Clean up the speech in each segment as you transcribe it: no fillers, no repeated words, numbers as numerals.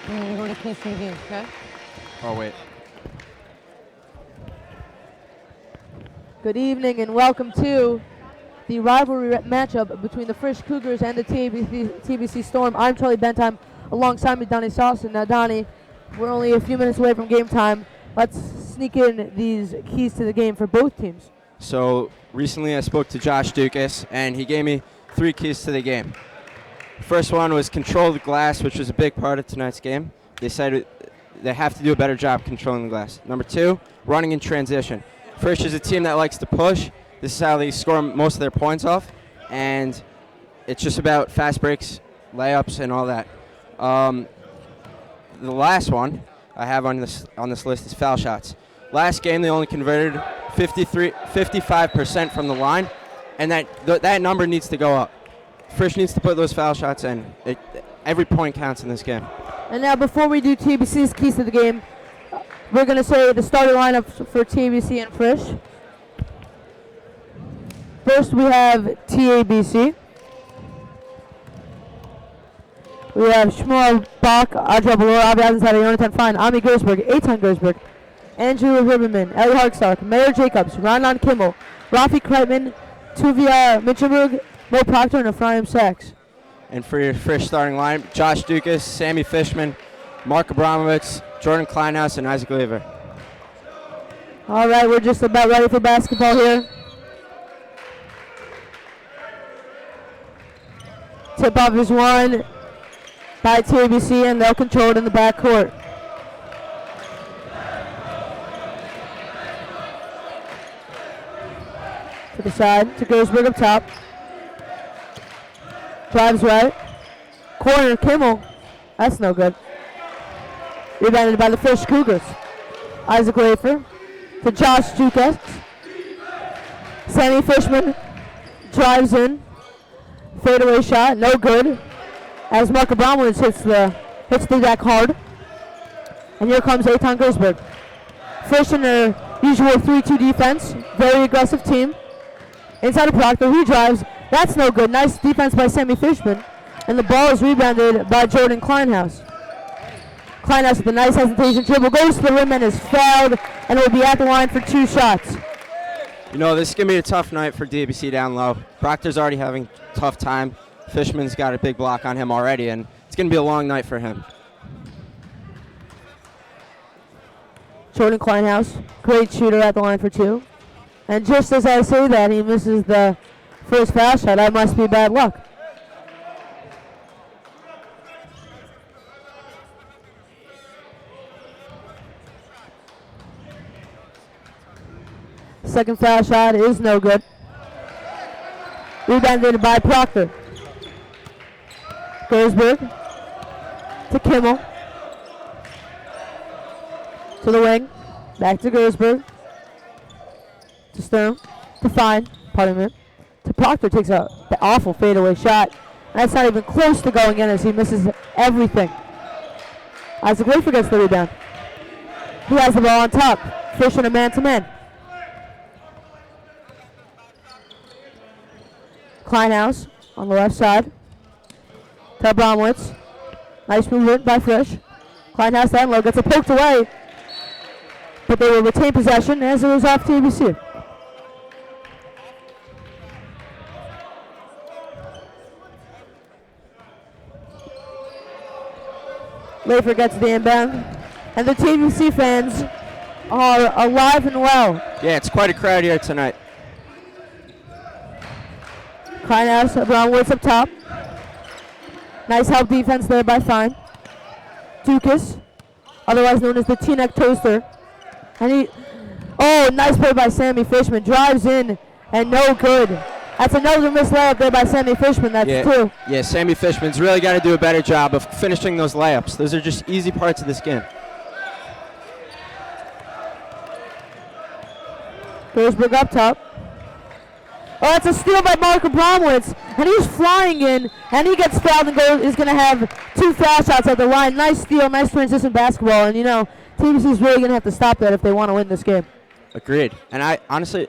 And then you go to keys to the game, okay? Oh, wait. Good evening and welcome to the rivalry matchup between the Frisch Cougars and the TABC Storm. I'm Charlie Bentheim, alongside me Donnie Sauce. Now Donnie, we're only a few minutes away from game time. Let's sneak in these keys to the game for both teams. So recently I spoke to Josh Dukas, and he gave me 3 keys to the game. First one was control the glass, which was a big part of tonight's game. They said they have to do a better job controlling the glass. Number 2, running in transition. Frisch is a team that likes to push. This is how they score most of their points off, and it's just about fast breaks, layups, and all that. The last one I have on this list is foul shots. Last game they only converted 55% from the line, and that number needs to go up. Frisch needs to put those foul shots in. Every point counts in this game. And now before we do TBC's keys to the game, we're going to say the starting lineups for TABC and Frisch. First we have TABC. We have Shmuel Bach, Adja Balor, Avi Eisenstadt, Jonathan Fine, Ami Gersberg, Eitan Gersberg, Andrew Riberman, Ellie Harkstark, Mayor Jacobs, Ronan Kimmel, Rafi Kreitman, Tuvia Mitchenberg, Mo Proctor, and Ephraim Sachs. And for your Frisch starting line, Josh Dukas, Sammy Fishman, Mark Abramovitz, Jordan Kleinhaus, and Isaac Lever. All right, we're just about ready for basketball here. Tip-off is won by TABC, and they'll control it in the backcourt. To the side, to Gersberg up top. Drives right. Corner, Kimmel. That's no good. Rebounded by the Frisch Cougars. Isaac Wafer to Josh Dukas. Sammy Fishman drives in. Fadeaway shot, no good. As Mark Abramowitz hits the deck hard. And here comes Eitan Gersberg. Frisch in their usual 3-2 defense. Very aggressive team. Inside of Proctor, he drives. That's no good. Nice defense by Sammy Fishman. And the ball is rebounded by Jordan Kleinhaus. Kleinhaus with a nice hesitation dribble. Goes to the rim and is fouled. And will be at the line for 2 shots. You know, this is going to be a tough night for DBC down low. Proctor's already having a tough time. Fishman's got a big block on him already, and it's going to be a long night for him. Jordan Kleinhaus, great shooter at the line for 2. And just as I say that, he misses the first foul shot. That must be bad luck. Second foul shot is no good. Rebounded by Proctor. Gersberg to Kimmel. To the wing. Back to Gersberg. To Stone. To Fine. Pardon me. To Proctor. Takes an awful fadeaway shot. And that's not even close to going in as he misses everything. Isaac Wafer gets the rebound. He has the ball on top. Frisch in a man-to-man. Kleinhaus on the left side. To Abramowitz. Nice movement by Frisch. Kleinhaus down low, gets it poked away. But they will retain possession as it was off TABC. Lafer gets the inbound. And the TABC fans are alive and well. Yeah, it's quite a crowd here tonight. Kleinhaus, Abramowitz up top. Nice help defense there by Fine. Dukas, otherwise known as the T-neck toaster. And nice play by Sammy Fishman. Drives in and no good. That's another missed layup there by Sammy Fishman. That's 2. Yeah, Sammy Fishman's really got to do a better job of finishing those layups. Those are just easy parts of this game. Gersberg up top. Oh, that's a steal by Mark Abramowitz. And he's flying in, and he gets fouled and is going to have 2 foul shots at the line. Nice steal, nice transition basketball. And, TBC's really going to have to stop that if they want to win this game. Agreed. And I honestly,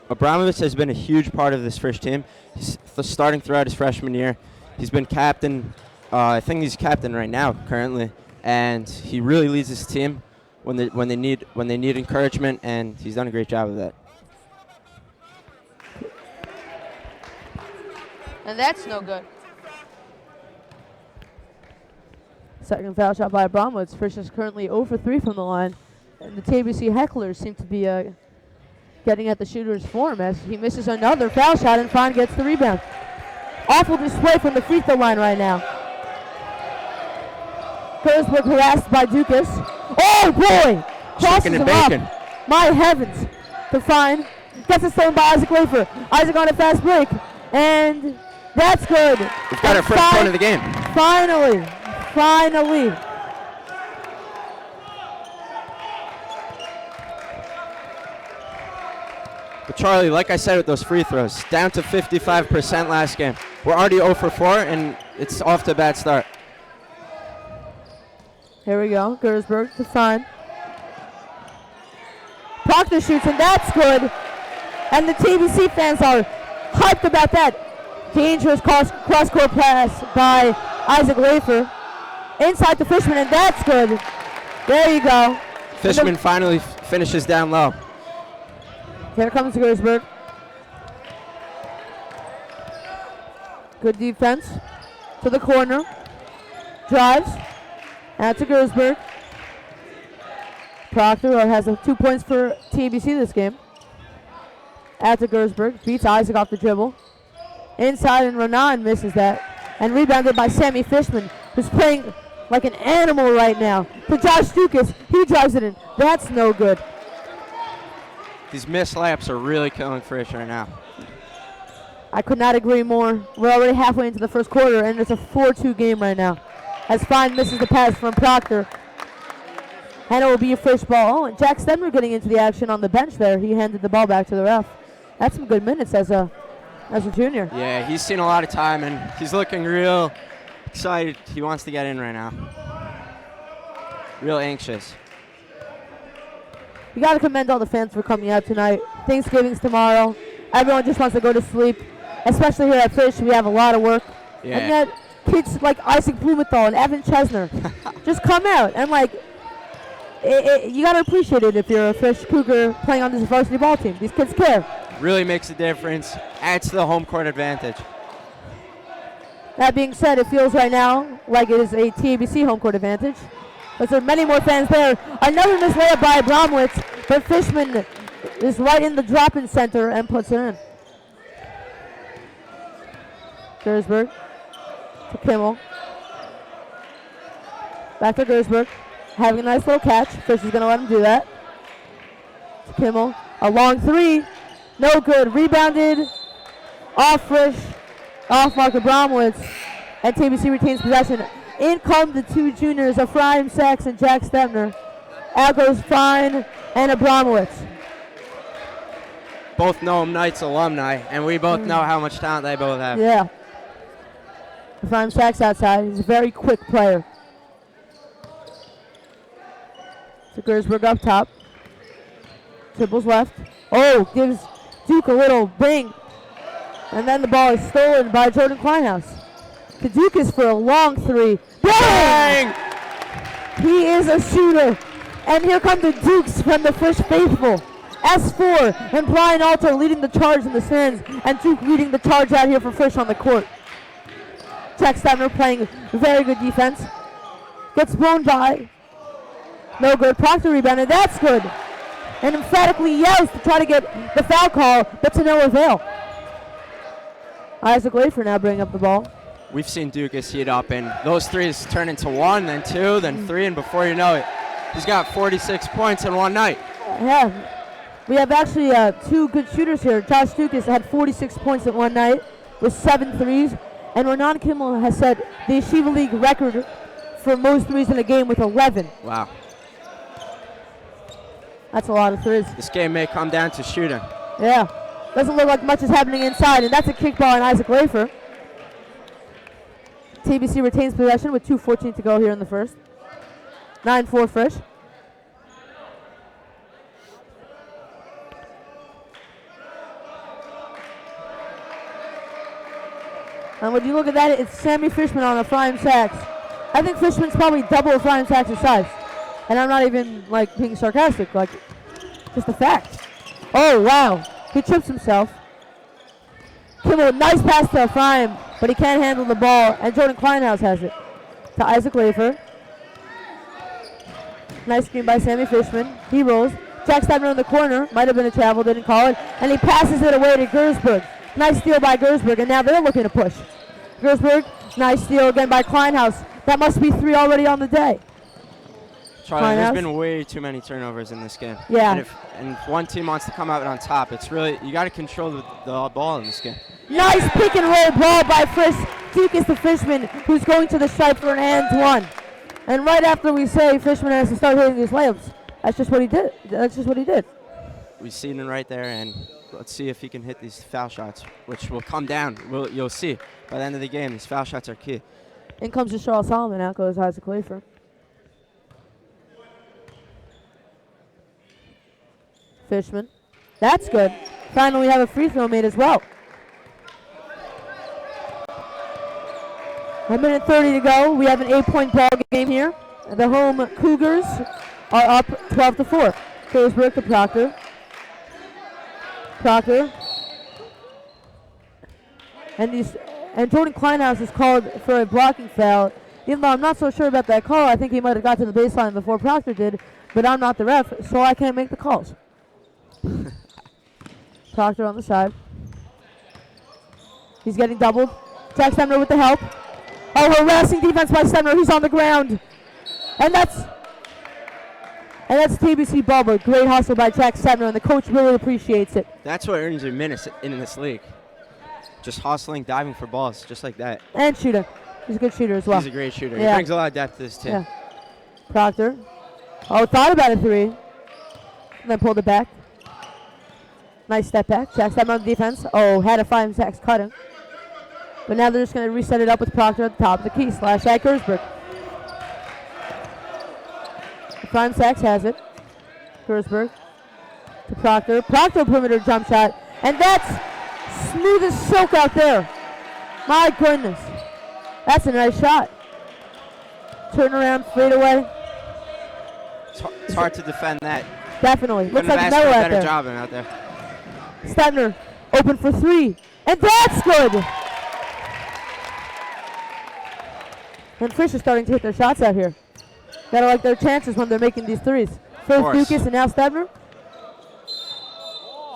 Abramovitz has been a huge part of this Frisch team. He's starting throughout his freshman year. He's been captain. I think he's captain right now, currently. and he really leads his team when they need encouragement, and he's done a great job of that. And that's no good. Second foul shot by Abramowitz. Frisch is currently 0 for 3 from the line. And the TABC hecklers seem to be getting at the shooter's form as he misses another foul shot and Fine gets the rebound. Awful display from the free throw line right now. Gersberg harassed by Dukas. Oh boy! Crosses Chicken and him bacon. up. My heavens. To Fine. Gets it stolen by Isaac Wafer. Isaac on a fast break. And that's good. We've got our first point of the game. Finally. But Charlie, like I said with those free throws, down to 55% last game. We're already 0 for 4, and it's off to a bad start. Here we go. Gersberg to Fine. Proctor shoots, and that's good. And the TBC fans are hyped about that. Dangerous cross-court pass by Isaac Wafer. Inside to Fishman, and that's good. There you go. Fishman finally finishes down low. Here comes Gersberg. Good defense. To the corner. Drives. Out to Gersberg. Proctor has 2 points for TABC this game. Out to Gersberg. Beats Isaac off the dribble. Inside, and Renan misses that. And rebounded by Sammy Fishman, who's playing like an animal right now. To Josh Dukas. He drives it in. That's no good. These missed layups are really killing Frisch right now. I could not agree more. We're already halfway into the first quarter, and it's a 4-2 game right now. As Fine misses the pass from Proctor. And it will be a Frisch ball. Oh, and Jack Stemmer getting into the action on the bench there. He handed the ball back to the ref. That's some good minutes as a junior. Yeah, he's seen a lot of time, and he's looking real excited. He wants to get in right now. Real anxious. You got to commend all the fans for coming out tonight. Thanksgiving's tomorrow. Everyone just wants to go to sleep. Especially here at Frisch, we have a lot of work. Yeah. And yet, kids like Isaac Blumenthal and Evan Chesner just come out. And, like, you got to appreciate it if you're a Frisch Cougar playing on this varsity ball team. These kids care. Really makes a difference. Adds to the home court advantage. That being said, it feels right now like it is a TABC home court advantage. But there are many more fans there. Another missed layup by Abramowitz, but Fishman is right in the drop-in center and puts it in. Gersberg to Kimmel. Back to Gersberg. Having a nice little catch. Frisch is going to let him do that. To Kimmel. A long three. No good. Rebounded. Off Frisch. Off Mark Abramowitz. And TBC retains possession. In come the two juniors, Ephraim Sachs and Jack Stemner. Out goes Fine and Abramowitz. Both Noam Knights alumni, and we both know how much talent they both have. Yeah. Ephraim Sachs outside. He's a very quick player. So Gersberg up top. Triples left. Oh, gives Duke a little bring. And then the ball is stolen by Jordan Kleinhaus. To Dukas for a long three. Bang! He is a shooter. And here come the Dukes from the Frisch faithful. S4 and Brian Alter leading the charge in the stands. And Duke leading the charge out here for Frisch on the court. Jack Stemmer playing very good defense. Gets blown by. No good. Proctor rebounded. That's good. And emphatically yells to try to get the foul call, but to no avail. Isaac Wafer now bringing up the ball. We've seen Dukas heat up, and those threes turn into one, then two, then three, and before you know it, he's got 46 points in one night. Yeah. We have actually two good shooters here. Josh Dukas had 46 points in one night with 7 threes, and Renan Kimmel has set the Yeshiva League record for most threes in a game with 11. Wow. That's a lot of threes. This game may come down to shooting. Yeah. Doesn't look like much is happening inside, and that's a kickball on Isaac Wafer. TBC retains possession with 2:14 to go here in the first. 9-4 Frisch. And when you look at that, it's Sammy Fishman on Ephraim Sachs. I think Frischman's probably double Ryan Sachs' size. And I'm not even like being sarcastic, like just a fact. Oh wow, he trips himself. Kimmel, nice pass to Ephraim, but he can't handle the ball, and Jordan Kleinhaus has it. To Isaac Wafer. Nice screen by Sammy Frischman. He rolls. Jack Stadner in the corner. Might have been a travel, didn't call it. And he passes it away to Gersberg. Nice steal by Gersberg, and now they're looking to push. Gersberg, nice steal again by Kleinhaus. That must be 3 already on the day. Charlie, there's been way too many turnovers in this game. Yeah. And if one team wants to come out on top, it's really, you got to control the ball in this game. Nice pick and roll ball by Frisch. Dukas to Frischman, who's going to the stripe for an and one. And right after we say Frischman has to start hitting these layups, that's just what he did. That's just what he did. We've seen him right there, and let's see if he can hit these foul shots, which will come down. You'll see. By the end of the game, these foul shots are key. In comes to Charles Solomon. Out goes Isaac Wafer. Frischman. That's good. Finally, we have a free throw made as well. 1:30 to go. We have an 8-point ball game here. The home Cougars are up 12-4. Gersberg to Proctor. Proctor. And Jordan Kleinhaus is called for a blocking foul. Even though I'm not so sure about that call, I think he might have got to the baseline before Proctor did, but I'm not the ref, so I can't make the calls. Proctor on the side. He's getting doubled. Jack Stemner with the help. Oh, harassing defense by Stemner. He's on the ground. And that's TBC Bubba. Great hustle by Jack Stemner, and the coach really appreciates it. That's what earns you minutes in this league. Just hustling, diving for balls, just like that. And shooter. He's a good shooter as well. He's a great shooter. Yeah. He brings a lot of depth to this team. Yeah. Proctor. Oh, thought about a 3. And then pulled it back. Nice step back. Jack Stemner on the defense. Oh, had a 5 sacks cutting. But now they're just going to reset it up with Proctor at the top of the key. Slash at Gersberg. 5 sacks has it. Gersberg to Proctor. Proctor perimeter jump shot. And that's smooth as silk out there. My goodness. That's a nice shot. Turn around, fade away. It's hard to defend that. Definitely. Looks Couldn't like have asked Melo for a out better there. job out there. Stemner open for 3. And that's good. And Frisch is starting to hit their shots out here. Gotta like their chances when they're making these threes. First Dukas and now Stemner.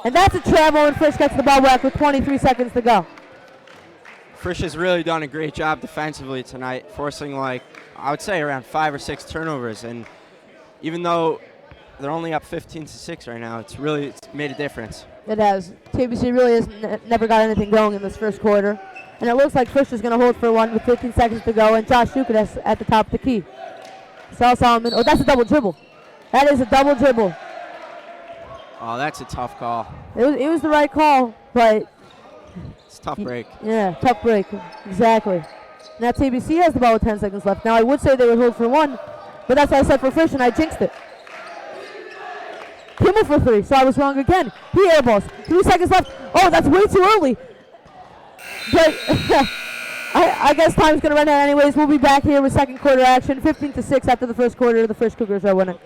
And that's a travel, and Frisch gets the ball back with 23 seconds to go. Frisch has really done a great job defensively tonight, forcing I would say around 5 or 6 turnovers. And even though they're only up 15-6 right now, it's made a difference. It has. TBC really has never got anything going in this first quarter. And it looks like Frisch is going to hold for one with 15 seconds to go, and Josh Dukas at the top of the key. Sal Solomon. Oh, that's a double dribble. That is a double dribble. Oh, that's a tough call. It was the right call, but it's a tough break. Yeah, tough break. Exactly. Now TBC has the ball with 10 seconds left. Now I would say they would hold for 1, but that's what I said for Frisch, and I jinxed it. Kimmel for 3, so I was wrong again. He airballs. 3 seconds left. Oh, that's way too early. But I guess time's going to run out anyways. We'll be back here with second quarter action. 15-6 after the first quarter. The Frisch Cougars are winning.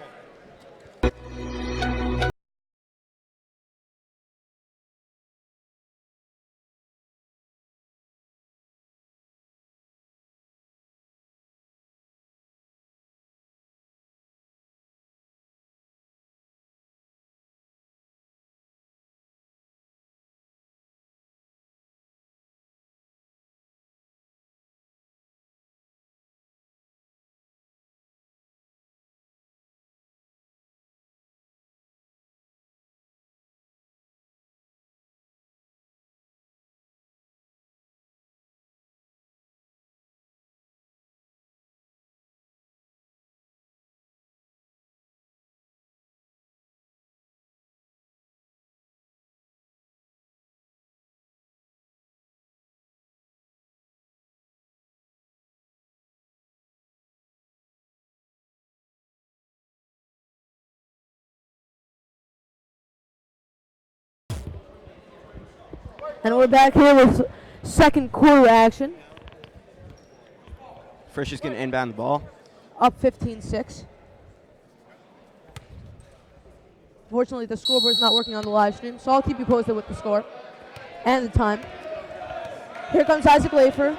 And we're back here with second quarter action. Frisch is going to inbound the ball. Up 15-6. Fortunately, the scoreboard's not working on the live stream, so I'll keep you posted with the score and the time. Here comes Isaac Lafer.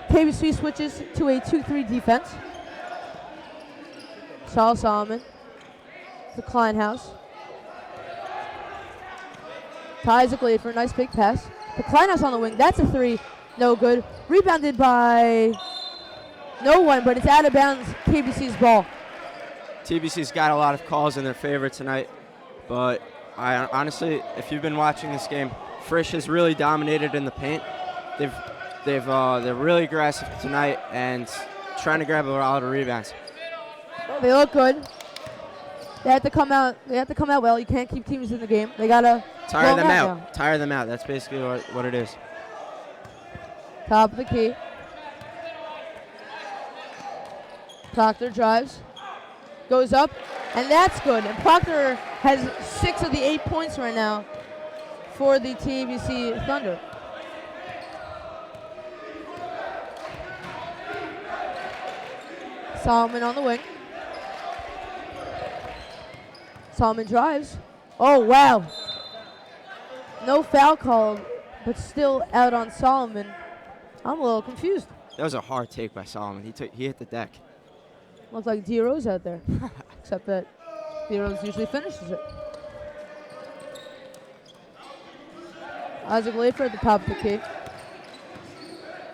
TABC switches to a 2-3 defense. Saul Solomon to Kleinhaus. To Isaac Lafer, nice big pass. To Kleinhaus on the wing, that's a 3, no good. Rebounded by no one, but it's out of bounds, TABC's ball. TBC's got a lot of calls in their favor tonight, but I honestly, if you've been watching this game, Frisch has really dominated in the paint. They're really aggressive tonight and trying to grab a lot of rebounds. They look good. They have to come out. They have to come out well. You can't keep teams in the game. They gotta tire them out. Now. Tire them out. That's basically what it is. Top of the key. Proctor drives, goes up, and that's good. And Proctor has 6 of the 8 points right now for the TABC Thunder. Solomon on the wing. Solomon drives. Oh, wow. No foul called, but still out on Solomon. I'm a little confused. That was a hard take by Solomon. He hit the deck. Looks like D. Rose out there, except that D. Rose usually finishes it. Isaac Lafer at the top of the key.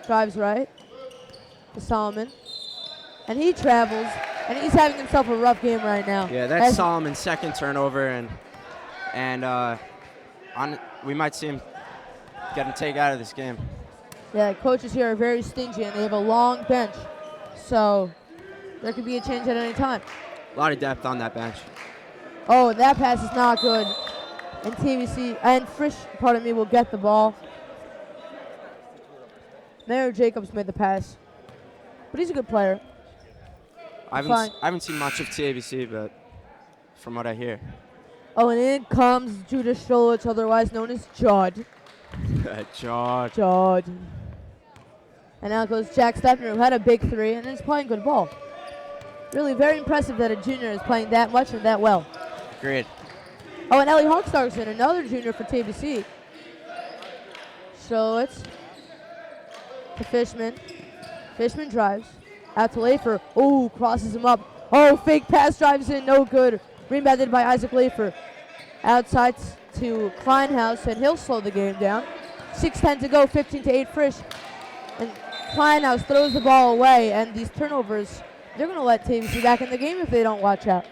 Drives right to Solomon. And he travels, and he's having himself a rough game right now. Yeah, that's Solomon's second turnover, and we might see him getting a take out of this game. Yeah, coaches here are very stingy, and they have a long bench. So there could be a change at any time. A lot of depth on that bench. Oh, that pass is not good. And TBC, and Frisch, pardon me, will get the ball. Mayor Jacobs made the pass. But he's a good player. I haven't seen much of TABC, but from what I hear. Oh, and in comes Judah Stolich, otherwise known as Jod. Jod. And out goes Jack Stepner, who had a big 3, and is playing good ball. Really very impressive that a junior is playing that much and that well. Agreed. Oh, and Ellie Hawkstarson, another junior for TBC. Stolich to Fishman. Fishman drives. Out to Lafer. Oh, crosses him up. Oh, fake pass drives in. No good. Rebounded by Isaac Lafer. Outside to Kleinhaus, and he'll slow the game down. 6:10 to go. 15-8 Frisch. And Kleinhaus throws the ball away. And these turnovers, they're going to let TBC back in the game if they don't watch out.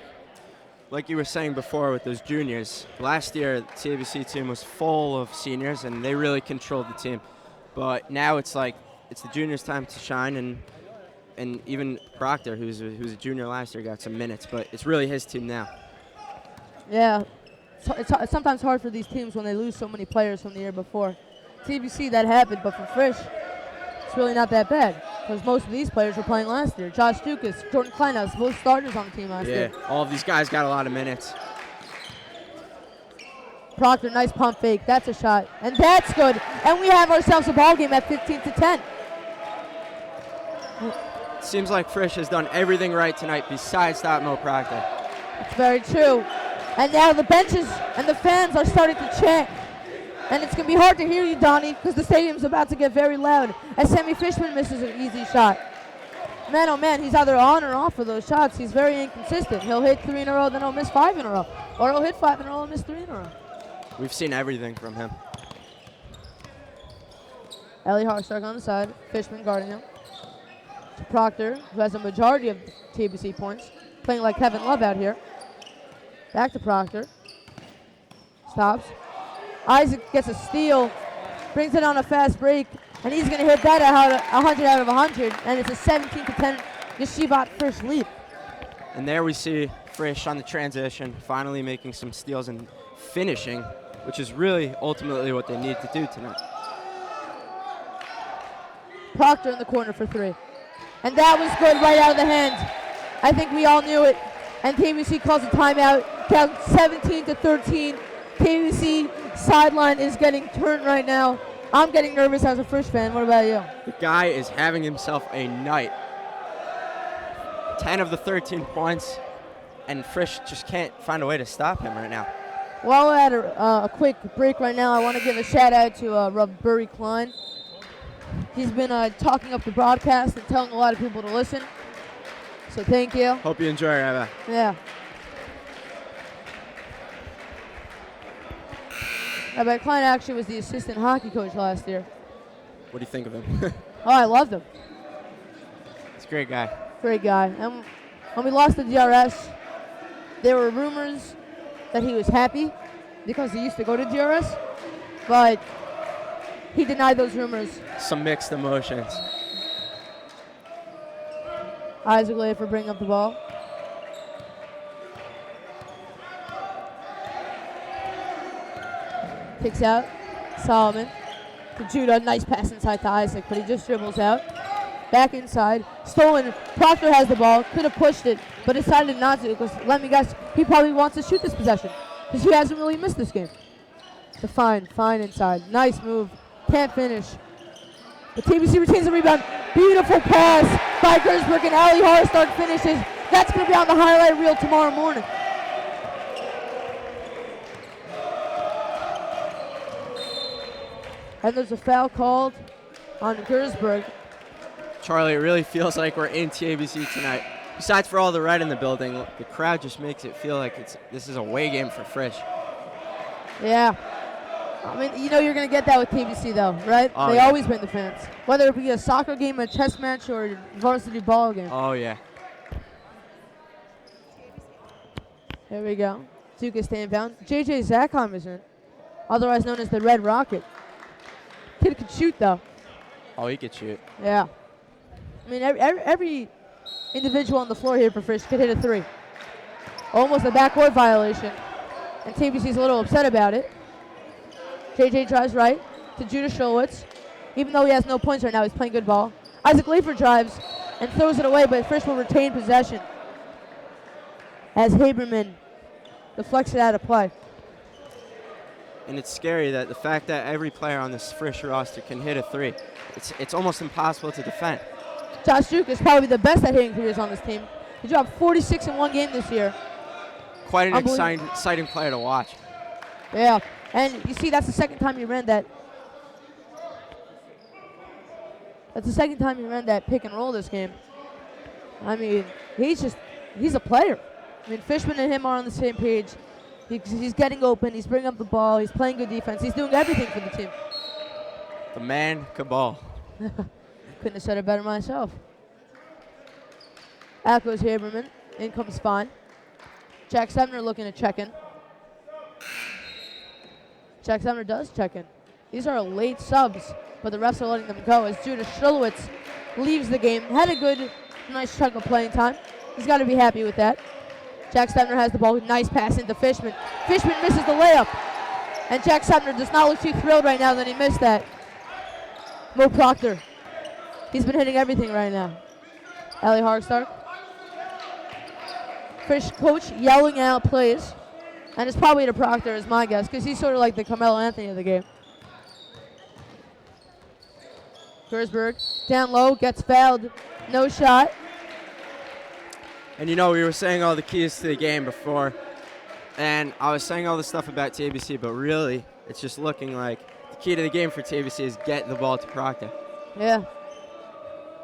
Like you were saying before with those juniors, last year the TABC team was full of seniors, and they really controlled the team. But now it's like it's the juniors' time to shine, and even Proctor, who's a junior last year, got some minutes, but it's really his team now. Yeah, it's sometimes hard for these teams when they lose so many players from the year before. TBC, that happened, but for Frisch, it's really not that bad because most of these players were playing last year. Josh Dukas, Jordan Kleinhaus, both starters on the team last year. Yeah, all of these guys got a lot of minutes. Proctor, nice pump fake. That's a shot, and that's good. And we have ourselves a ball game at 15-10. Seems like Frisch has done everything right tonight besides stop Mo Proctor. That's very true. And now the benches and the fans are starting to chant. And it's going to be hard to hear you, Donnie, because the stadium's about to get very loud as Sammy Fishman misses an easy shot. Man, oh man, he's either on or off of those shots. He's very inconsistent. He'll hit 3 in a row, then he'll miss 5 in a row. Or he'll hit 5 in a row and miss 3 in a row. We've seen everything from him. Ellie Harstock on the side. Fishman guarding him. To Proctor, who has a majority of TBC points. Playing like Kevin Love out here. Back to Proctor. Stops. Isaac gets a steal. Brings it on a fast break. And he's going to hit that at 100 out of 100. And it's a 17-10 Yeshivat Frisch lead. And there we see Frisch on the transition, finally making some steals and finishing, which is really ultimately what they need to do tonight. Proctor in the corner for 3. And that was good right out of the hand. I think we all knew it. And TBC calls a timeout. Down 17-13. TBC sideline is getting turned right now. I'm getting nervous as a Frisch fan. What about you? The guy is having himself a night. 10 of the 13 points, and Frisch just can't find a way to stop him right now. While we're at a quick break right now, I want to give a shout out to Rob Burry Klein. He's been talking up the broadcast and telling a lot of people to listen. So thank you. Hope you enjoy, Rabbi. Yeah. Rabbi Klein actually was the assistant hockey coach last year. What do you think of him? Oh, I loved him. He's a great guy. Great guy. And when we lost the DRS, there were rumors that he was happy because he used to go to DRS, but he denied those rumors. Some mixed emotions. Isaac Lafer bringing up the ball. Kicks out. Solomon to Judah. Nice pass inside to Isaac, but he just dribbles out. Back inside. Stolen. Proctor has the ball. Could have pushed it, but decided not to because, let me guess, he probably wants to shoot this possession because he hasn't really missed this game. The fine inside. Nice move. Can't finish. The TBC retains the rebound. Beautiful pass by Gersberg, and Ali Harstark finishes. That's going to be on the highlight reel tomorrow morning. And there's a foul called on Gersberg. Charlie, it really feels like we're in TABC tonight. Besides for all the red in the building, the crowd just makes it feel like this is a away game for Frisch. Yeah. I mean, you know you're going to get that with TBC, though, right? Oh, they yeah. always bring the fans. Whether it be a soccer game, a chess match, or a varsity ball game. Oh, yeah. There we go. Duke staying bound. JJ Zakheim is in, otherwise known as the Red Rocket. Kid could shoot, though. Oh, he could shoot. Yeah. I mean, every individual on the floor here for Frisch could hit a three. Almost a backcourt violation. And TBC's a little upset about it. JJ drives right to Judah Schulwitz. Even though he has no points right now, he's playing good ball. Isaac Lafer drives and throws it away, but Frisch will retain possession as Haberman deflects it out of play. And it's scary that the fact that every player on this Frisch roster can hit a three. It's almost impossible to defend. Josh Duke is probably the best at hitting threes on this team. He dropped 46 in one game this year. Quite an exciting player to watch. Yeah, and you see that's the second time he ran that. That's the second time he ran that pick and roll this game. I mean, he's a player. I mean, Fishman and him are on the same page. He's getting open. He's bringing up the ball. He's playing good defense. He's doing everything for the team. The man can ball. Couldn't have said it better myself. Out goes Haberman. In comes Fine. Jack Sumner looking to check in. Jack Sumner does check in. These are late subs, but the refs are letting them go as Judah Schulwitz leaves the game. Had a nice chunk of playing time. He's got to be happy with that. Jack Sumner has the ball. Nice pass into Fishman. Fishman misses the layup. And Jack Sumner does not look too thrilled right now that he missed that. Mo Proctor. He's been hitting everything right now. Ali Harstark. Frisch coach yelling out plays. And it's probably to Proctor is my guess, because he's sort of like the Carmelo Anthony of the game. Gersberg down low, gets fouled. No shot. And you know, we were saying all the keys to the game before, and I was saying all the stuff about TABC, but really, it's just looking like the key to the game for TABC is get the ball to Proctor. Yeah.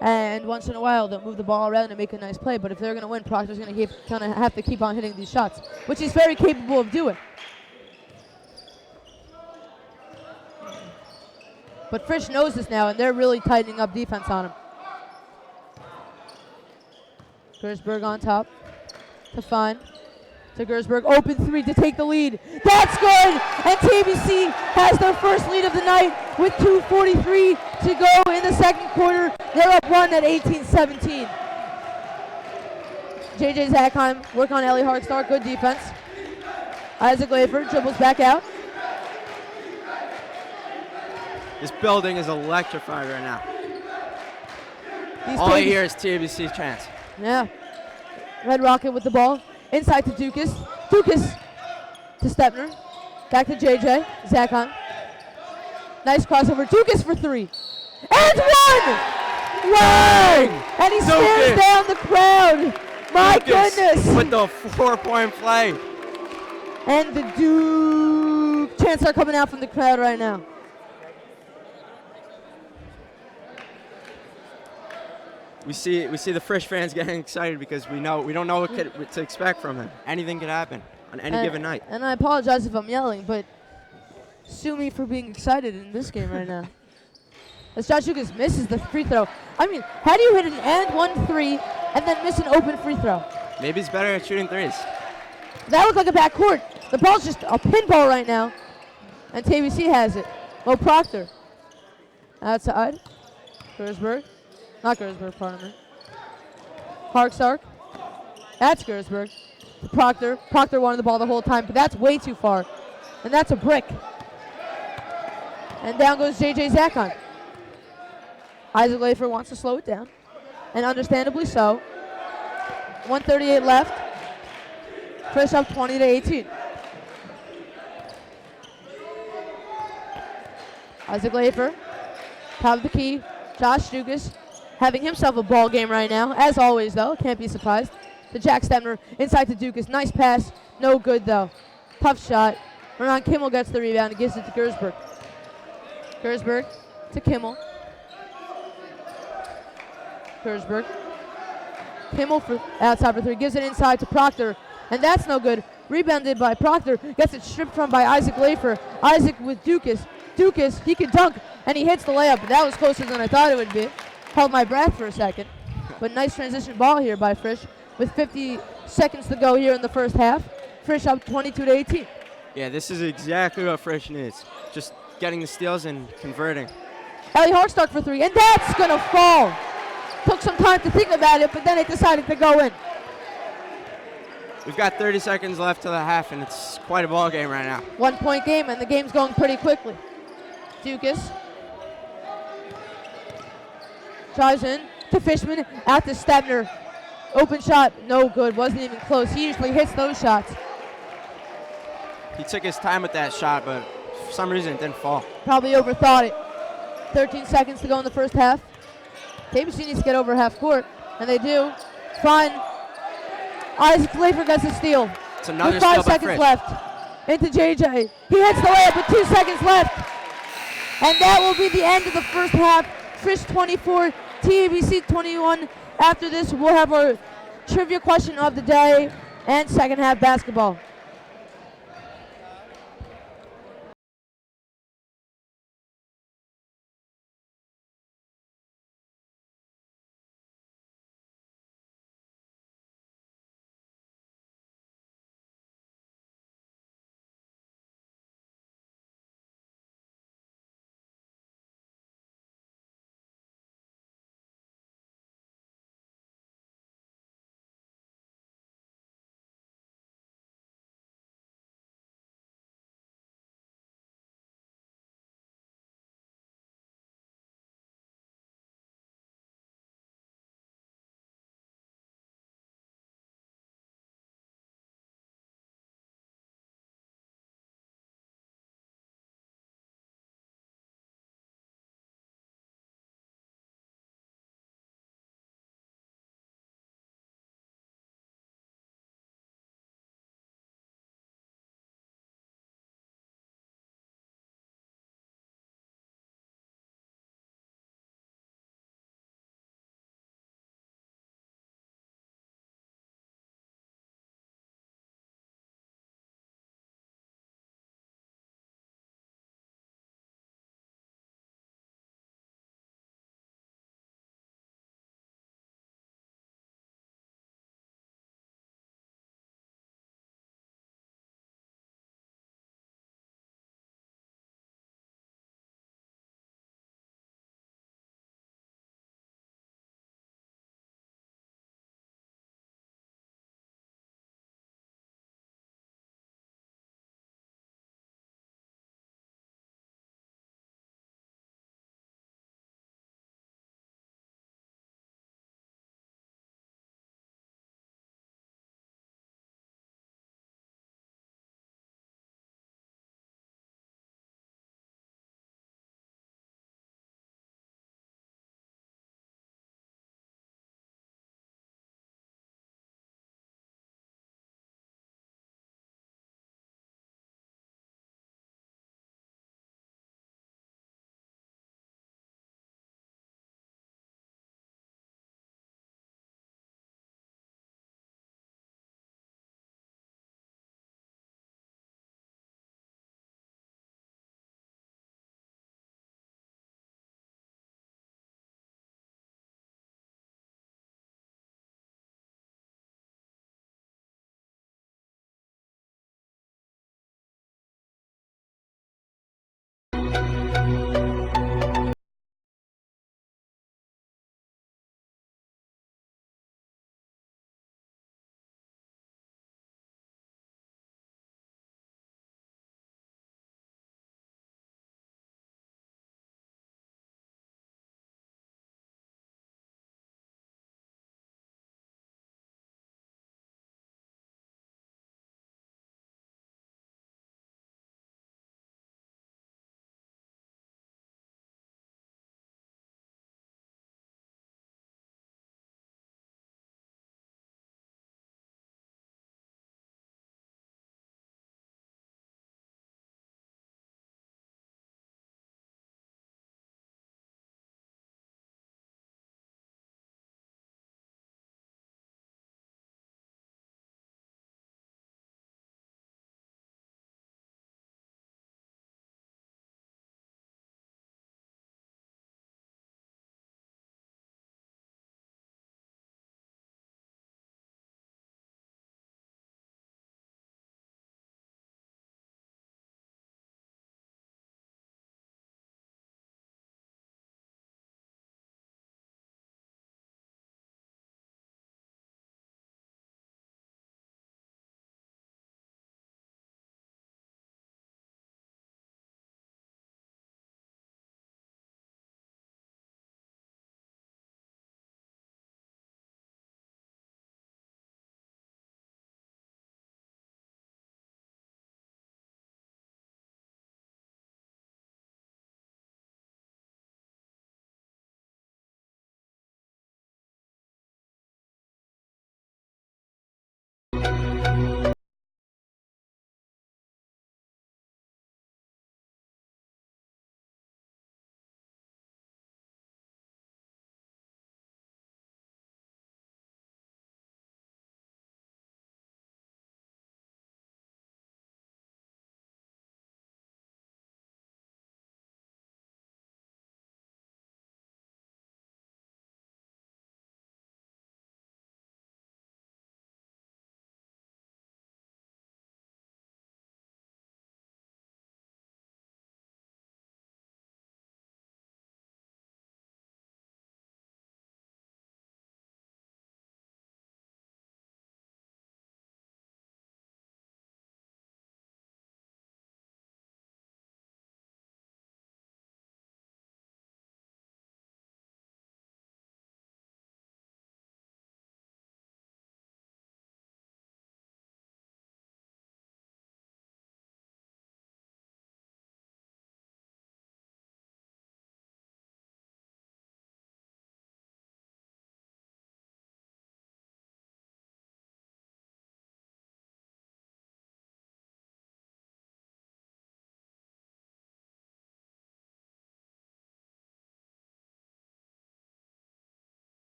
And once in a while, they'll move the ball around and make a nice play, but if they're going to win, Proctor's going to kind of have to keep on hitting these shots, which he's very capable of doing. But Frisch knows this now, and they're really tightening up defense on him. Gersberg on top to Fine. To Gersberg, open three to take the lead. That's good! And TBC has their first lead of the night with 2:43 to go in the second quarter. They're up one at 18-17. JJ Zakheim, work on Ellie Harkstar, good defense. Isaac Lafer dribbles back out. This building is electrified right now. All I hear is TABC's chants. Yeah. Red Rocket with the ball. Inside to Dukas. Dukas to Stepner. Back to JJ. Zakheim. Nice crossover. Dukas for three. And one! Wow! And he stares down the crowd. My Dukas goodness. with the 4-point play. And the Duke chants are coming out from the crowd right now. We see the Frisch fans getting excited because we don't know what to expect from him. Anything could happen on any given night. And I apologize if I'm yelling, but sue me for being excited in this game right now. As Josh Dukas misses the free throw. I mean, how do you hit an and 1-3 and then miss an open free throw? Maybe he's better at shooting threes. That looked like a backcourt. The ball's just a pinball right now. And TABC has it. Mo Proctor. Outside. Gersberg. Not Gersberg, pardon me. Parksark. That's Gersberg. To Proctor. Proctor wanted the ball the whole time, but that's way too far. And that's a brick. And down goes J.J. Zakon. Isaac Lafer wants to slow it down. And understandably so. 1:38 left. Frisch up 20-18. Isaac Lafer, top of the key. Josh Dukas having himself a ball game right now. As always, though, can't be surprised. To Jack Stemner, inside to Dukas. Nice pass, no good though. Tough shot. Ron Kimmel gets the rebound and gives it to Gersberg. Gersberg to Kimmel. Gersberg. Kimmel for outside for three. Gives it inside to Proctor. And that's no good. Rebounded by Proctor. Gets it stripped from by Isaac Lafer. Isaac with Dukas. Dukas, he can dunk. And he hits the layup. But that was closer than I thought it would be. Held my breath for a second. But nice transition ball here by Frisch. With 50 seconds to go here in the first half. Frisch up 22-18. Yeah, this is exactly what Frisch needs. Just getting the steals and converting. Ellie Harkstock for three. And that's going to fall. Took some time to think about it, but then it decided to go in. We've got 30 seconds left to the half, and it's quite a ball game right now. 1 point game, and the game's going pretty quickly. Dukas drives in to Fishman, out to Stemner. Open shot, no good, wasn't even close. He usually hits those shots. He took his time with that shot, but for some reason it didn't fall. Probably overthought it. 13 seconds to go in the first half. TABC needs to get over half court, and they do. Fine. Isaac Lafer gets a steal. It's another with 5 steal by seconds Frisch. left. Into JJ. He hits the layup with 2 seconds left. And that will be the end of the first half. Frisch 24, TABC 21. After this, we'll have our trivia question of the day and second half basketball.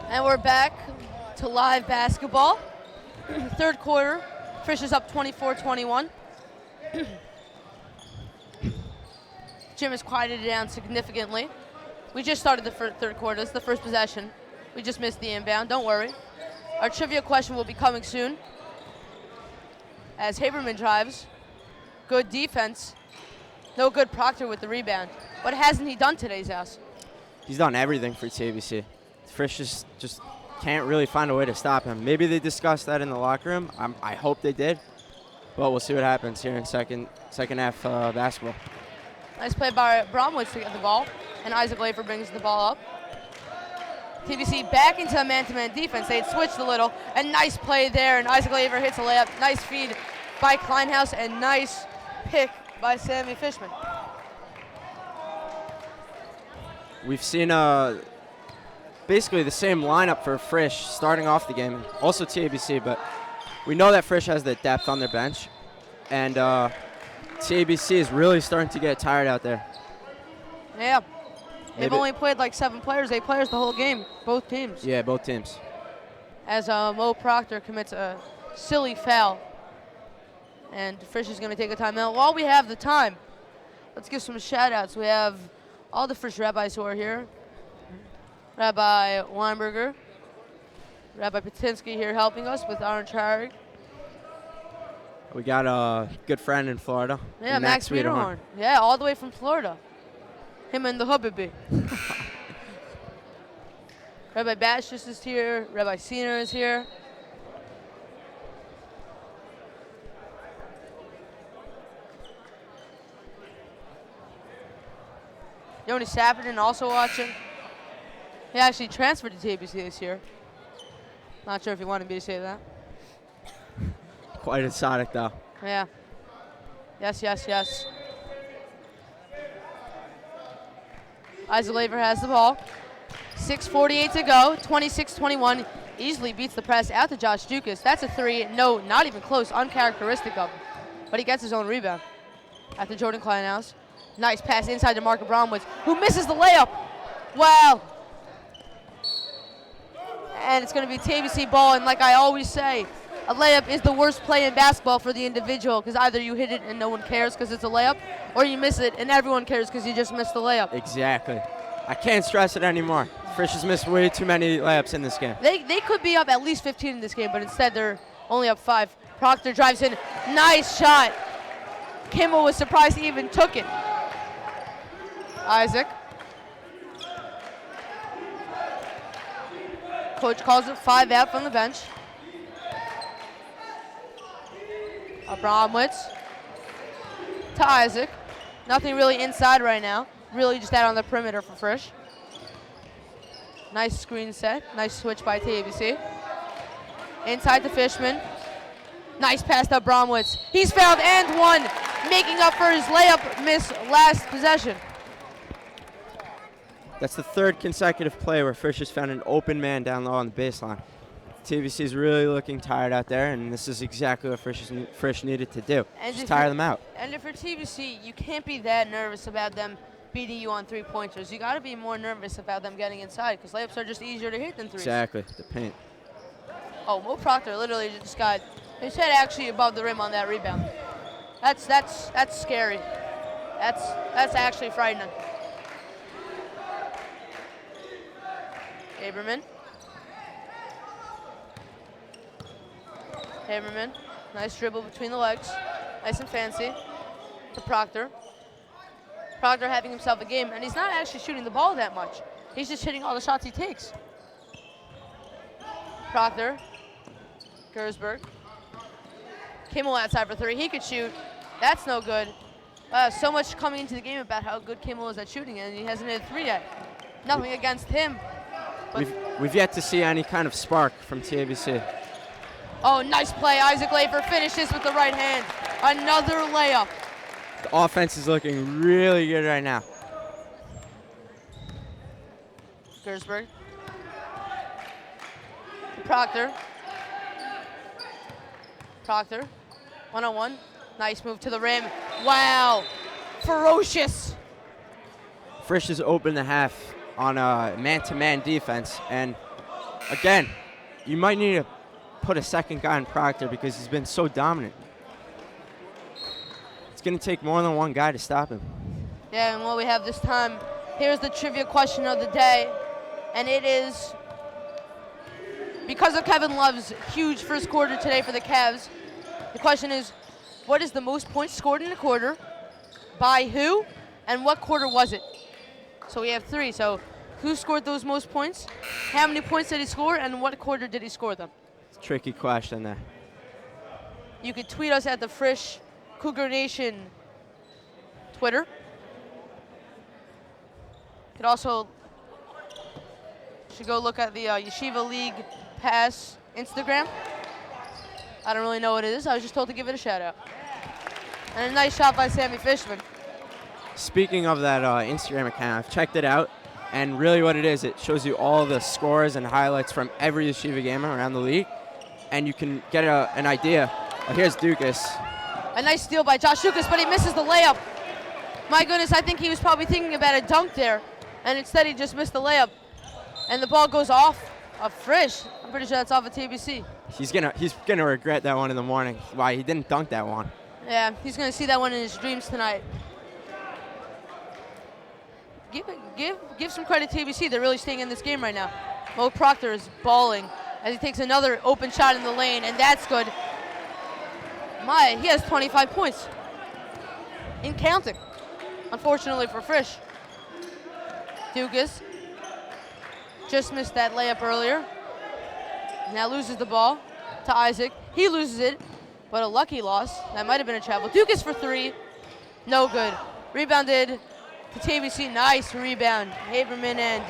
And we're back to live basketball. Third quarter, Frisch is up 24-21. Jim has quieted it down significantly. We just started the third quarter. This is the first possession. We just missed the inbound. Don't worry. Our trivia question will be coming soon. As Haberman drives. Good defense. No good Proctor with the rebound. What hasn't he done today, Zaz? He's done everything for TABC. Frisch just can't really find a way to stop him. Maybe they discussed that in the locker room. I hope they did. But we'll see what happens here in second half basketball. Nice play by Bromwich to get the ball. And Isaac Lafer brings the ball up. TBC back into a man-to-man defense. They had switched a little. And nice play there. And Isaac Lafer hits a layup. Nice feed by Kleinhaus. And nice pick by Sammy Fishman. We've seen basically the same lineup for Frisch starting off the game. Also TABC, but we know that Frisch has the depth on their bench. And TABC is really starting to get tired out there. Yeah. They've only played like 7 players, 8 players the whole game, both teams. Yeah, both teams. As Mo Proctor commits a silly foul. And Frisch is going to take a timeout. While we have the time, let's give some shout-outs. We have all the Frisch rabbis who are here. Rabbi Weinberger, Rabbi Patinsky here helping us with our charge. We got a good friend in Florida. Yeah, Max Wiederhorn. Yeah, all the way from Florida. Him and the Hubbaby. Rabbi Bashis is here. Rabbi Senior is here. Yoni Sappinen also watching. He actually transferred to TABC this year. Not sure if he wanted me to say that. Quite exotic, though. Yeah. Yes, yes, yes. Isaac Laver has the ball. 6:48 to go. 26-21. Easily beats the press out to Josh Dukas. That's a 3. No, not even close. Uncharacteristic of him. But he gets his own rebound. After Jordan Kleinhaus. Nice pass inside to Mark Bromwitz, who misses the layup. Wow. And it's going to be TABC ball. And like I always say, a layup is the worst play in basketball for the individual, because either you hit it and no one cares because it's a layup, or you miss it and everyone cares because you just missed the layup. Exactly. I can't stress it anymore. Frisch has missed way too many layups in this game. They could be up at least 15 in this game, but instead they're only up 5. Proctor drives in. Nice shot. Kimmel was surprised he even took it. Isaac. Coach calls it 5 out from the bench. Abramowitz to Isaac. Nothing really inside right now. Really just out on the perimeter for Frisch. Nice screen set. Nice switch by TABC. Inside to Fishman. Nice pass to Abramowitz. He's fouled and one, making up for his layup miss last possession. That's the 3rd consecutive play where Frisch has found an open man down low on the baseline. TBC is really looking tired out there, and this is exactly what Frisch needed to do. Just tire them out. And if you're TBC, you can't be that nervous about them beating you on 3-pointers. You got to be more nervous about them getting inside, because layups are just easier to hit than threes. Exactly, the paint. Oh, Mo Proctor literally just got his head actually above the rim on that rebound. That's scary. That's actually frightening. Haberman, nice dribble between the legs, nice and fancy, to Proctor. Proctor having himself a game, and he's not actually shooting the ball that much. He's just hitting all the shots he takes. Proctor, Gersberg, Kimmel outside for 3. He could shoot. That's no good. So much coming into the game about how good Kimmel is at shooting, and he hasn't hit a 3 yet. Nothing against him. We've yet to see any kind of spark from TABC. Oh, nice play. Isaac Lafer finishes with the right hand. Another layup. The offense is looking really good right now. Gersberg. Proctor. Proctor. 1-on-1. Nice move to the rim. Wow. Ferocious. Frisch has opened the half on a man-to-man defense, and Again, you might need to put a second guy in Proctor because he's been so dominant. It's going to take more than one guy to stop him. Yeah, and what we have this time, here's the trivia question of the day, and it is, because of Kevin Love's huge first quarter today for the Cavs, the question is, what is the most points scored in a quarter, by who, and what quarter was it? So we have 3. So who scored those most points? How many points did he score, and what quarter did he score them? It's a tricky question there. You could tweet us at the Frisch Cougar Nation Twitter. You could also should go look at the Yeshiva League Pass Instagram. I don't really know what it is. I was just told to give it a shout out. And a nice shot by Sammy Fishman. Speaking of that Instagram account, I've checked it out, and really what it is, it shows you all the scores and highlights from every Yeshiva game around the league, and you can get an idea. Here's Dukas. A nice steal by Josh Dukas, but he misses the layup. My goodness, I think he was probably thinking about a dunk there, and instead he just missed the layup. And the ball goes off of Frisch. I'm pretty sure that's off of TABC. He's gonna regret that one in the morning. Why he didn't dunk that one. Yeah, he's gonna see that one in his dreams tonight. Give some credit to TABC. They're really staying in this game right now. Mo Proctor is balling as he takes another open shot in the lane, and that's good. He has 25 points in counting. Unfortunately for Frisch. Dukas just missed that layup earlier. Now loses the ball to Isaac. He loses it, but a lucky loss. That might have been a travel. Dukas for 3. No good. Rebounded to TABC. Nice rebound. Haberman and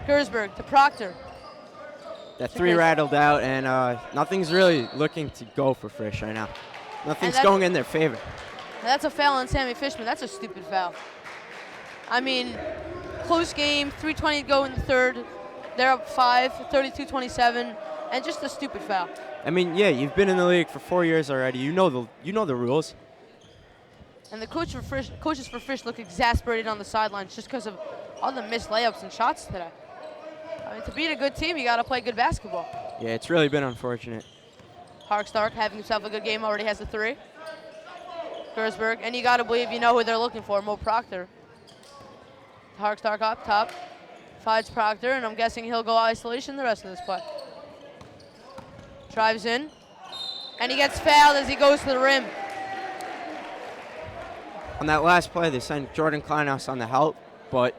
Gersberg to Proctor. That 3 rattled out, and nothing's really looking to go for Frisch right now. Nothing's going in their favor. That's a foul on Sammy Fishman. That's a stupid foul. I mean, close game, 3:20 to go in the third. They're up 5, 32-27, and just a stupid foul. I mean, yeah, you've been in the league for 4 years already. You know the rules. And the coaches for Frisch look exasperated on the sidelines just because of all the missed layups and shots today. I mean, to beat a good team, you got to play good basketball. Yeah, it's really been unfortunate. Hark Stark having himself a good game, already has a 3. Gersberg, and you got to believe you know who they're looking for, Mo Proctor. Hark Stark up top, finds Proctor, and I'm guessing he'll go isolation the rest of this play. Drives in, and he gets fouled as he goes to the rim. On that last play, they sent Jordan Kleinhaus on the help, but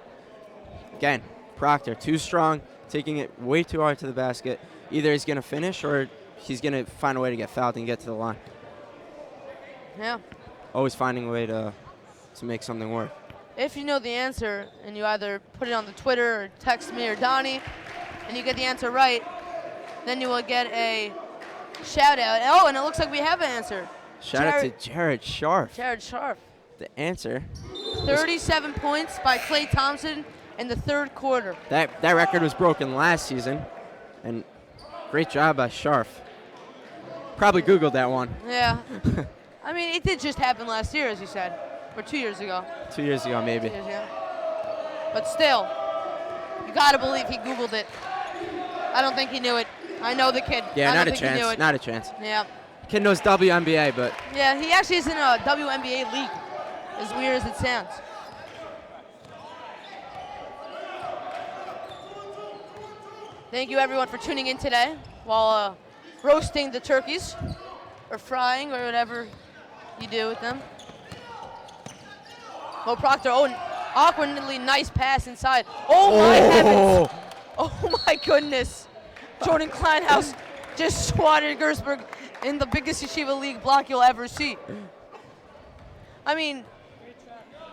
again, Proctor too strong, taking it way too hard to the basket. Either he's going to finish or he's going to find a way to get fouled and get to the line. Yeah. Always finding a way to make something work. If you know the answer and you either put it on the Twitter or text me or Donnie and you get the answer right, then you will get a shout out. Oh, and it looks like we have an answer. Shout out to Jared Scharf. Jared Scharf. The answer. 37 points by Klay Thompson in the third quarter. That record was broken last season, and great job by Scharf. Probably Googled that one. Yeah. I mean, it did just happen last year, as you said, or 2 years ago. 2 years ago, maybe. 2 years ago. But still, you got to believe he Googled it. I don't think he knew it. I know the kid. Yeah, not a chance. Not a chance. Yeah. Kid knows WNBA, but. Yeah, he actually is in a WNBA league, as weird as it sounds. Thank you, everyone, for tuning in today while roasting the turkeys or frying or whatever you do with them. Mo Proctor, awkwardly nice pass inside. Oh, my heavens. Oh, my goodness. Jordan Kleinhaus just swatted Gersberg in the biggest Yeshiva League block you'll ever see. I mean,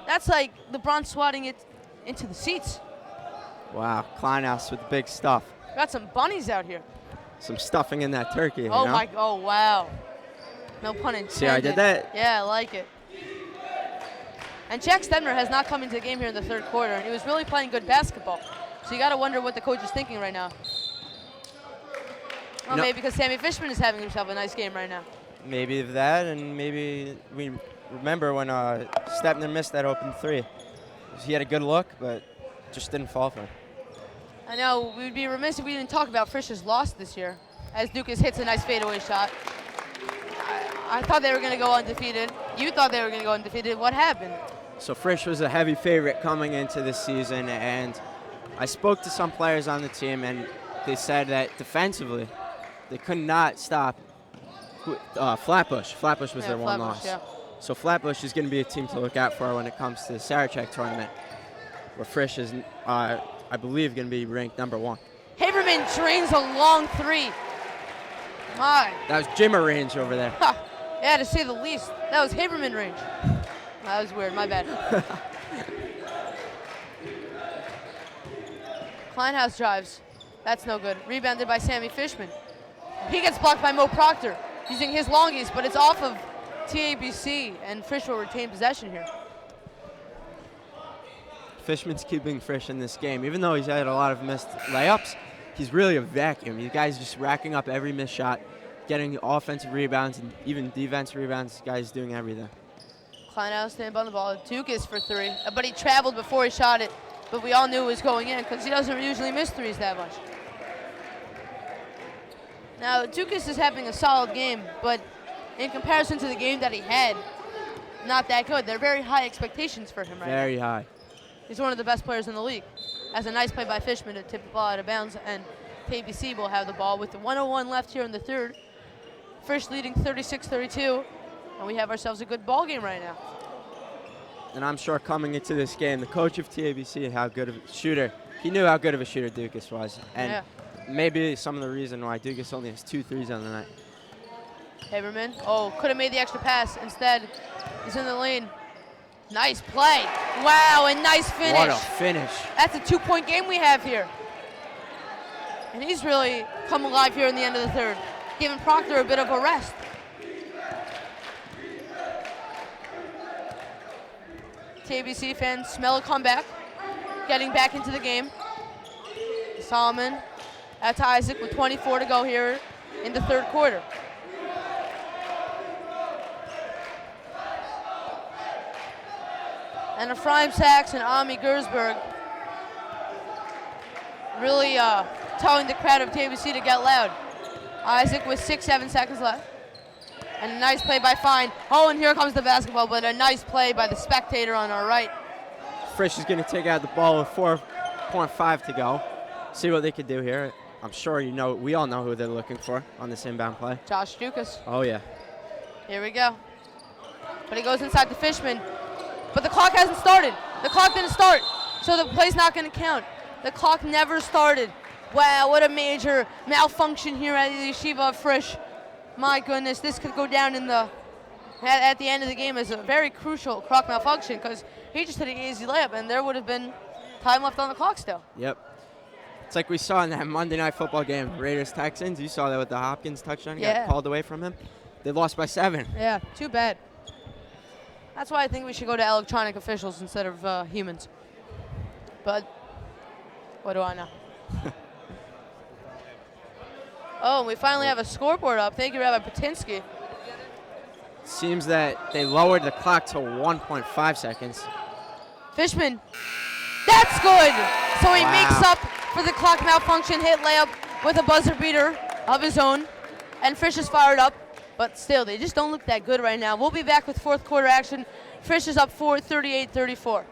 that's like LeBron swatting it into the seats. Wow, Kleinhaus with the big stuff. Got some bunnies out here. Some stuffing in that turkey. Oh, wow. No pun intended. See how I did that? Yeah, I like it. And Jack Stebner has not come into the game here in the third quarter, and he was really playing good basketball. So you got to wonder what the coach is thinking right now. Well, maybe because Sammy Fishman is having himself a nice game right now. Maybe that, and maybe we remember when Stepner missed that open 3. He had a good look, but just didn't fall for him. I know we'd be remiss if we didn't talk about Frisch's loss this year, as Dukas hits a nice fadeaway shot. I thought they were going to go undefeated. You thought they were going to go undefeated. What happened? So Frisch was a heavy favorite coming into this season, and I spoke to some players on the team, and they said that defensively, they could not stop Flatbush. Flatbush was their one loss. Yeah. So Flatbush is going to be a team to look out for when it comes to the Sarachek tournament, where Frisch is, I believe, going to be ranked #1. Haberman drains a long three. My. That was Jimmer range over there. Ha. Yeah, to say the least. That was Haberman range. That was weird. My bad. Kleinhaus drives. That's no good. Rebounded by Sammy Fishman. He gets blocked by Mo Proctor using his longies, but it's off of TABC, and Frisch will retain possession here. Fishman's keeping Frisch in this game. Even though he's had a lot of missed layups, he's really a vacuum. You guys just racking up every missed shot, getting offensive rebounds and even defensive rebounds. This guy's doing everything. Kleinhaus stand on the ball. Duke is for three, but he traveled before he shot it. But we all knew it was going in because he doesn't usually miss threes that much. Now, Dukas is having a solid game, but in comparison to the game that he had, not that good. They're very high expectations for him right now. Very high. He's one of the best players in the league. That's a nice play by Fishman to tip the ball out of bounds, and TABC will have the ball with the 1:01 left here in the third. Frisch leading 36-32, and we have ourselves a good ball game right now. And I'm sure coming into this game, the coach of TABC, how good of a shooter, he knew how good of a shooter Dukas was. And yeah. maybe some of the reason why Dukas only has 2 threes on the night. Haberman, could have made the extra pass. Instead, he's in the lane. Nice play. Wow, and nice finish. What a finish. That's a 2-point game we have here. And he's really come alive here in the end of the third, giving Proctor a bit of a rest. TABC fans smell a comeback, getting back into the game. Solomon, that's Isaac with 24 to go here in the third quarter. And Ephraim Sachs and Ami Gersberg really telling the crowd of TABC to get loud. Isaac with 6-7 seconds left. And a nice play by Fine. Oh, and here comes the basketball, but a nice play by the spectator on our right. Frisch is going to take out the ball with 4.5 to go. See what they could do here. I'm sure we all know who they're looking for on this inbound play. Josh Dukas. Oh, yeah. Here we go. But he goes inside the Fishman. But the clock hasn't started. The clock didn't start, so the play's not going to count. The clock never started. Wow, what a major malfunction here at the Yeshiva of Frisch. My goodness, this could go down in at the end of the game as a very crucial clock malfunction because he just hit an easy layup and there would have been time left on the clock still. Yep. It's like we saw in that Monday Night Football game, Raiders-Texans. You saw that with the Hopkins touchdown. He got called away from him. They lost by 7. Yeah, too bad. That's why I think we should go to electronic officials instead of humans. But what do I know? Oh, we finally have a scoreboard up. Thank you, Rabbi Patinsky. Seems that they lowered the clock to 1.5 seconds. Fishman, that's good. So he Wow. makes up for the clock malfunction hit layup with a buzzer beater of his own. And Frisch is fired up, but still, they just don't look that good right now. We'll be back with fourth quarter action. Frisch is up 38-34.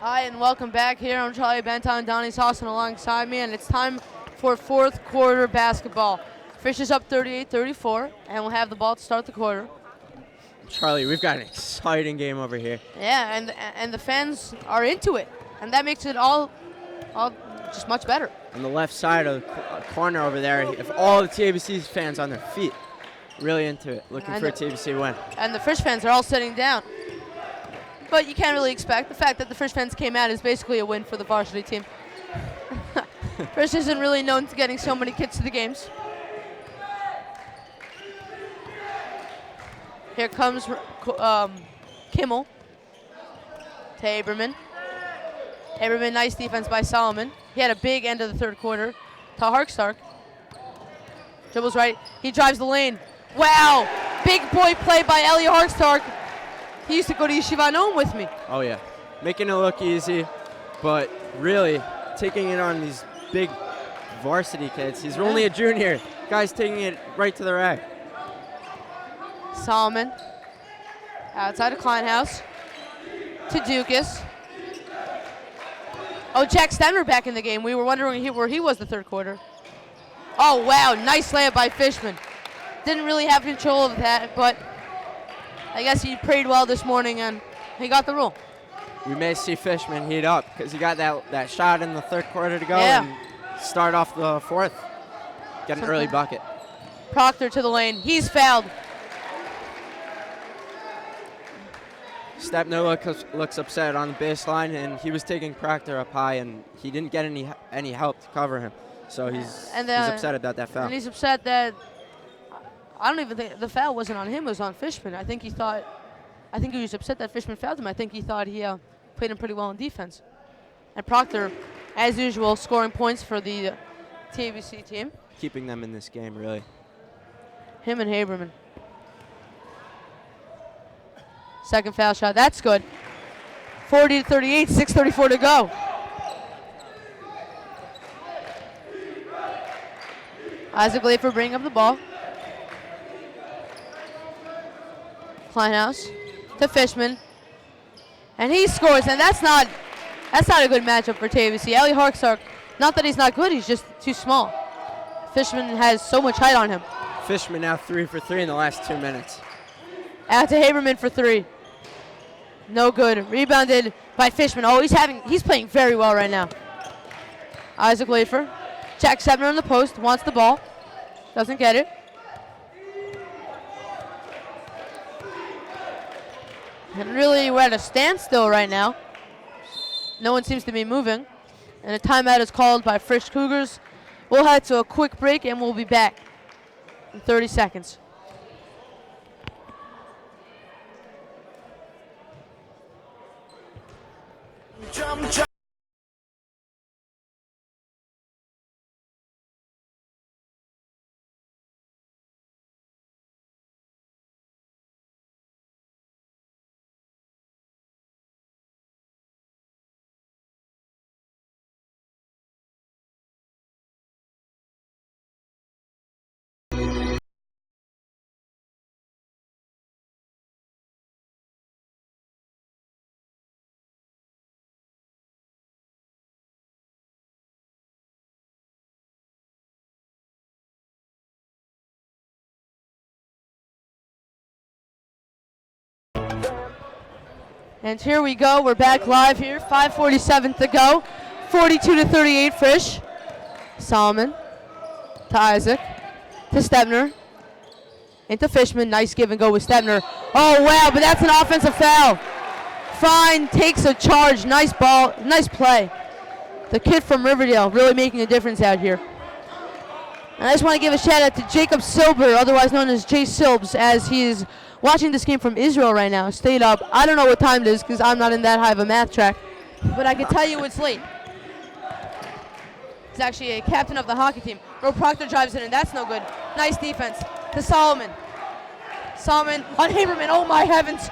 Hi, and welcome back here. I'm Charlie Benton, Donnie Sawson alongside me, and it's time for fourth quarter basketball. Frisch is up 38-34, and we'll have the ball to start the quarter. Charlie, we've got an exciting game over here. Yeah, and the fans are into it, and that makes it all just much better. On the left side of the corner over there, if all the TABC fans on their feet, really into it, looking for a TABC win. And the Frisch fans are all sitting down. But you can't really expect. The fact that the Frisch fans came out is basically a win for the varsity team. Frisch isn't really known to getting so many kids to the games. Here comes Kimmel to Aberman. Aberman, nice defense by Solomon. He had a big end of the third quarter to Harkstark. Dribbles right. He drives the lane. Wow! Big boy play by Ellie Harkstark. He used to go to Yeshiva Noam with me. Oh, yeah. Making it look easy, but really taking it on these big varsity kids. He's only a junior. Guy's taking it right to the rack. Solomon outside of Kleinhaus to Dukas. Oh, Jack Stemmer back in the game. We were wondering where he was the third quarter. Oh, wow. Nice layup by Fishman. Didn't really have control of that, but I guess he prayed well this morning and he got the rule. We may see Fishman heat up because he got that shot in the third quarter to go and start off the fourth. Get an early bucket. Proctor to the lane. He's fouled. Stepner looks upset on the baseline, and he was taking Proctor up high, and he didn't get any help to cover him. So he's upset about that foul. And he's upset that I don't even think the foul wasn't on him; it was on Fishman. I think he was upset that Fishman fouled him. I think he thought he played him pretty well in defense. And Proctor, as usual, scoring points for the TABC team. Keeping them in this game, really. Him and Haberman. Second foul shot. That's good. 40-38, 6:34 to go. Isaac Lafer bringing up the ball. Kleinhaus to Fishman. And he scores, and that's not a good matchup for TABC. Ellie Harkstark, not that he's not good, he's just too small. Fishman has so much height on him. Fishman now 3 for 3 in the last 2 minutes. Out to Haberman for 3. No good. Rebounded by Fishman. Oh, he's playing very well right now. Isaac Lafer. Jack Sebner on the post. Wants the ball. Doesn't get it. And really, we're at a standstill right now. No one seems to be moving. And a timeout is called by Frisch Cougars. We'll head to a quick break, and we'll be back in 30 seconds. Jump. And here we go. We're back live here. 5:47 to go. 42-38 Frisch. Solomon to Isaac to Stebner. Into Fishman. Nice give and go with Stebner. Oh, wow, but that's an offensive foul. Fine takes a charge. Nice ball. Nice play. The kid from Riverdale really making a difference out here. And I just want to give a shout out to Jacob Silber, otherwise known as Jay Silbs, as he is watching this game from Israel right now. Stayed up. I don't know what time it is because I'm not in that high of a math track, but I can tell you it's late. He's actually a captain of the hockey team. Bro Proctor drives it in. That's no good. Nice defense to Solomon. Solomon on Haberman. Oh my heavens.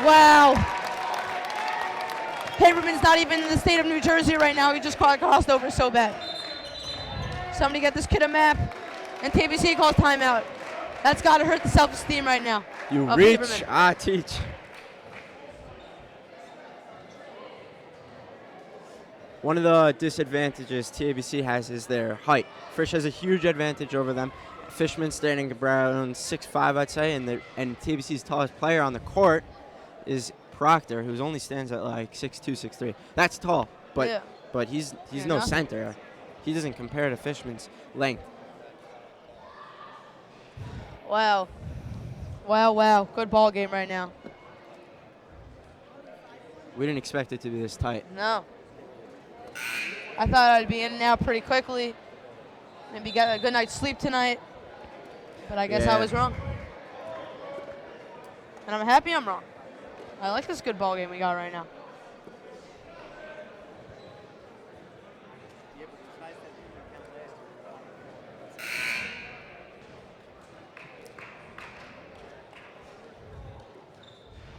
Wow. Haberman's not even in the state of New Jersey right now. He just crossed over so bad. Somebody get this kid a map. And TABC calls timeout. That's got to hurt the self-esteem right now. You of reach, Haberman. I teach. One of the disadvantages TABC has is their height. Frisch has a huge advantage over them. Fishman standing around 6'5", I'd say, and TABC's tallest player on the court is Proctor, who only stands at like 6'2", 6'3". That's tall, but Yeah. but he's Yeah, no nothing. center. He doesn't compare to Fishman's length. Wow. Wow. Good ball game right now. We didn't expect it to be this tight. No. I thought I'd be in and out pretty quickly. Maybe get a good night's sleep tonight. But I guess I Yeah. was wrong. And I'm happy I'm wrong. I like this good ball game we got right now.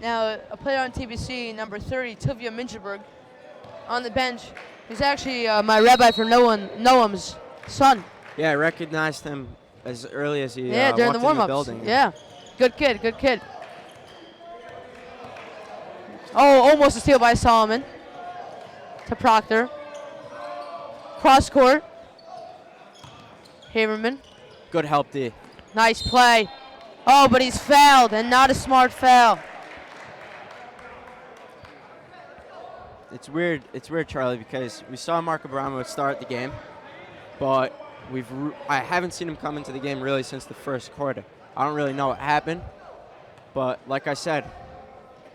Now, a player on TBC, number 30, Tuvia Mincherberg, on the bench. He's actually my rabbi for Noam's son. Yeah, I recognized him as early as he Yeah, during walked the in warm-ups. building. Yeah, good kid. Oh, almost a steal by Solomon to Proctor. Cross court. Haberman, Good help, D. nice play. Oh, but he's fouled, and not a smart foul. It's weird, Charlie, because we saw Mark Abramovich start the game, but I haven't seen him come into the game really since the first quarter. I don't really know what happened, but like I said,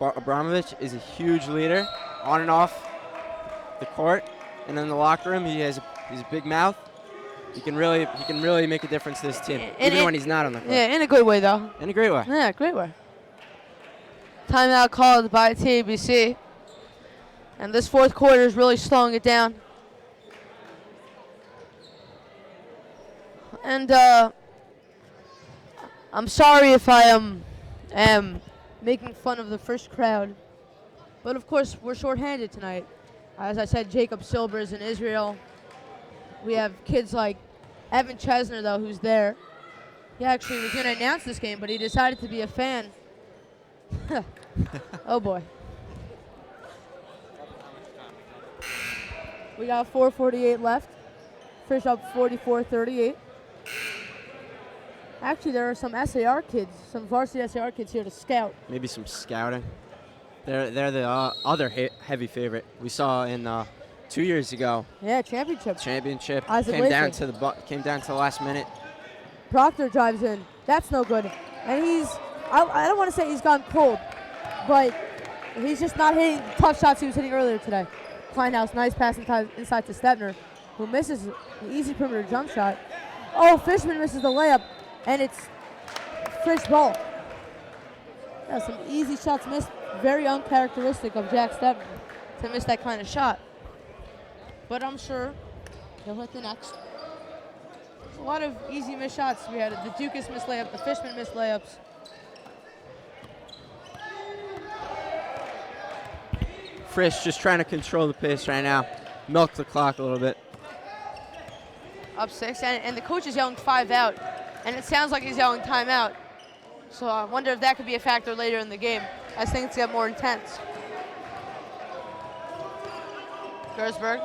Abramovich is a huge leader on and off the court, and in the locker room he's a big mouth. He can really make a difference to this team, even when he's not on the court. Yeah, in a good way though. In a great way. Yeah, great way. Timeout called by TABC. And this fourth quarter is really slowing it down. And I'm sorry if I am making fun of the first crowd. But of course, we're shorthanded tonight. As I said, Jacob Silber's in Israel. We have kids like Evan Chesner, though, who's there. He actually was going to announce this game, but he decided to be a fan. Oh, boy. We got 4:48 left. Frisch up 44-38. Actually, there are some SAR kids, some varsity SAR kids here to scout. Maybe some scouting. They're the other heavy favorite we saw in 2 years ago. Yeah, championship. Isaac came down Latham. to the last minute. Proctor drives in. That's no good. And I don't want to say he's gone cold, but he's just not hitting the tough shots he was hitting earlier today. Kleinhaus, nice pass inside to Stepner, who misses an easy perimeter jump shot. Oh, Fishman misses the layup, and it's Frisch ball. Yeah, some easy shots missed. Very uncharacteristic of Jack Stepner to miss that kind of shot. But I'm sure he'll hit the next. A lot of easy missed shots. We had the Dukas missed layup, the Fishman missed layups. Frisch just trying to control the pace right now, milk the clock a little bit. Up 6, and the coach is yelling 5 out, and it sounds like he's yelling timeout. So I wonder if that could be a factor later in the game as things get more intense. Gersberg,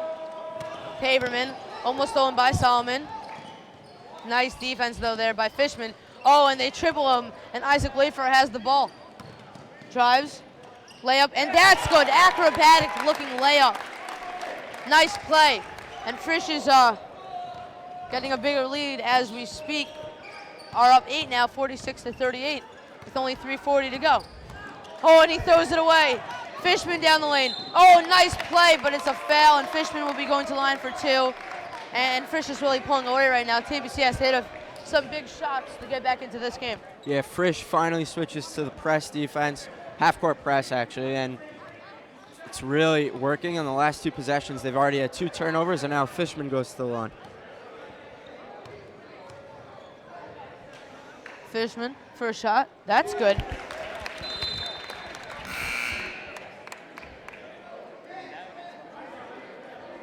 Haberman, almost stolen by Solomon. Nice defense though there by Fishman. Oh, and they triple him, and Isaac Lafer has the ball. Drives, layup, and that's good. Acrobatic looking layup. Nice play. And Frisch is getting a bigger lead as we speak. Are up 8 now, 46-38, with only 3:40 to go. Oh, and he throws it away. Fishman down the lane. Oh, nice play, but it's a foul, and Fishman will be going to line for 2. And Frisch is really pulling away right now. TBC has to hit some big shots to get back into this game. Yeah, Frisch finally switches to the press defense, half-court press actually, and it's really working. On the last 2 possessions, they've already had 2 turnovers, and now Fishman goes to the line. Fishman for a shot. That's good.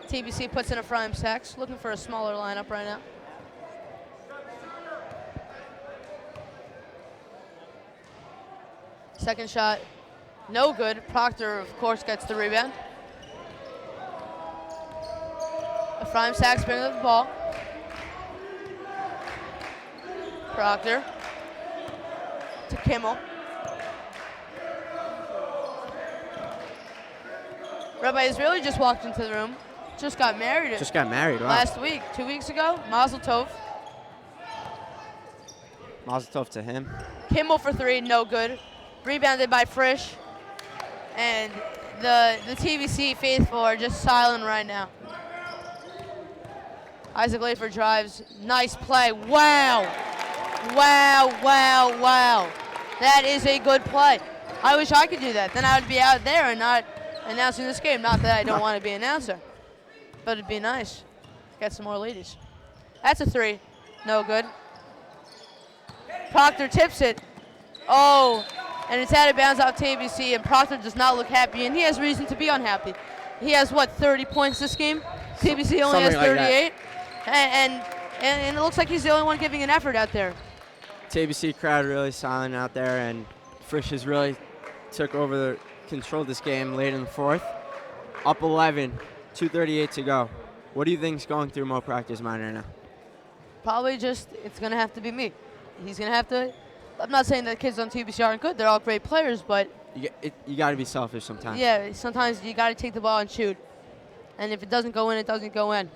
TBC puts in a Frime Sachs, looking for a smaller lineup right now. Second shot, no good. Proctor, of course, gets the rebound. Prime Sachs bringing up the ball. Proctor to Kimmel. Rabbi Israeli just walked into the room. Just got married. Just got married. Wow. Last week, 2 weeks ago. Mazel tov. Mazel tov to him. Kimmel for three, no good. Rebounded by Frisch. And the TBC faithful are just silent right now. Isaac Lafer drives. Nice play. Wow. Wow, wow, wow. That is a good play. I wish I could do that. Then I would be out there and not announcing this game. Not that I don't want to be an announcer, but it'd be nice. Get some more ladies. That's a three. No good. Proctor tips it. Oh, and it's out of bounds off TABC, and Proctor does not look happy, and he has reason to be unhappy. He has, what, 30 points this game? TABC only has 38. And it looks like he's the only one giving an effort out there. TABC crowd really silent out there, and Frisch has really took over controlled this game late in the fourth. Up 11, 2:38 to go. What do you think's going through Mo Proctor's mind right now? Probably just, it's going to have to be me. He's going to have to. I'm not saying that kids on TBC aren't good. They're all great players, but You got to be selfish sometimes. yeah, sometimes you got to take the ball and shoot. And if it doesn't go in, it doesn't go in.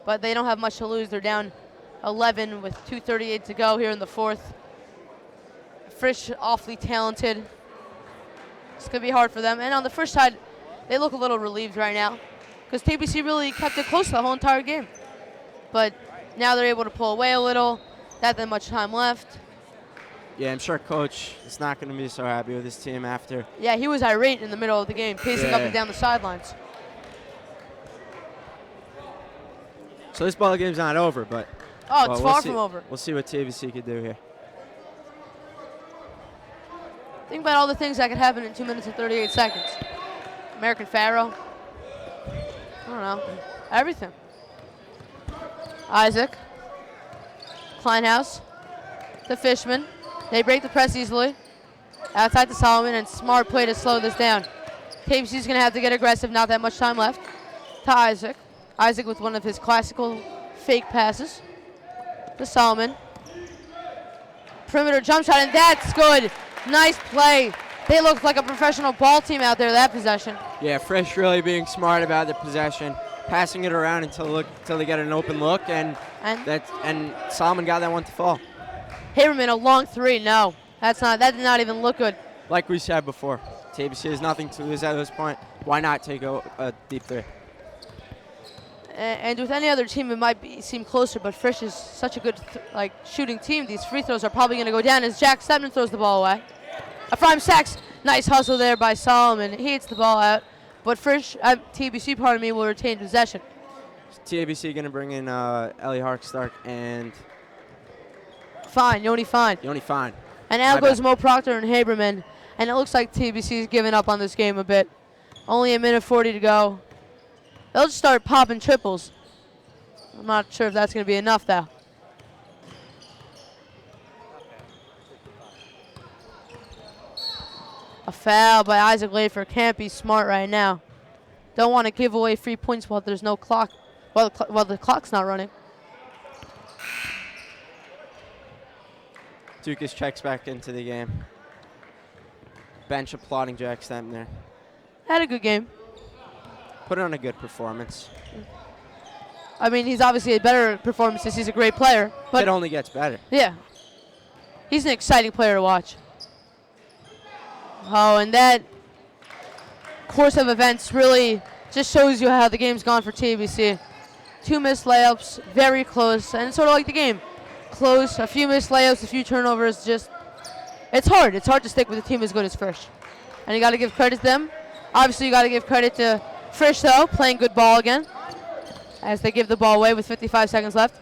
But they don't have much to lose. They're down 11 with 2:38 to go here in the fourth. Frisch, awfully talented. It's going to be hard for them. And on the Frisch side, they look a little relieved right now because TBC really kept it close the whole entire game. But now they're able to pull away a little. Not that much time left. Yeah, I'm sure Coach is not going to be so happy with his team after. Yeah, he was irate in the middle of the game, pacing up and down the sidelines. So this ball game's not over, but It's far from over. We'll see what TABC can do here. Think about all the things that could happen in 2 minutes and 38 seconds. American Pharaoh. I don't know. Everything. Isaac. Kleinhaus. To Fishman. They break the press easily. Outside to Solomon, and smart play to slow this down. TBC's going to have to get aggressive. Not that much time left. To Isaac. Isaac with one of his classical fake passes. To Solomon. Perimeter jump shot, and that's good. Nice play. They look like a professional ball team out there that possession. Yeah, Frisch really being smart about the possession, passing it around until they get an open look, and Solomon got that one to fall. Haberman, a long three. No, that did not even look good. Like we said before, TABC has nothing to lose at this point. Why not take a deep three? And with any other team, it might seem closer, but Frisch is such a good shooting team. These free throws are probably going to go down as Jack Stepman throws the ball away. Ephraim Sachs, nice hustle there by Solomon. He hits the ball out, but Frisch, TBC, will retain possession. TABC going to bring in Ellie Harkstark and Yoni Fine. And out goes Mo Proctor and Haberman, and it looks like TBC's giving up on this game a bit. Only a minute 40 to go. They'll just start popping triples. I'm not sure if that's going to be enough, though. A foul by Isaac Lafer. Can't be smart right now. Don't want to give away free points while there's no clock. While the clock's not running. Dukas checks back into the game. Bench applauding Jack Stepman there. Had a good game. Put on a good performance. I mean, he's obviously a better performance since he's a great player. But it only gets better. Yeah. He's an exciting player to watch. Oh, and that course of events really just shows you how the game's gone for TABC. 2 missed layups, very close, and it's sort of like the game. Close, a few missed layups, a few turnovers, it's hard. It's hard to stick with a team as good as Frisch. And you got to give credit to them. Obviously, you got to give credit to Frisch, though, playing good ball again as they give the ball away with 55 seconds left.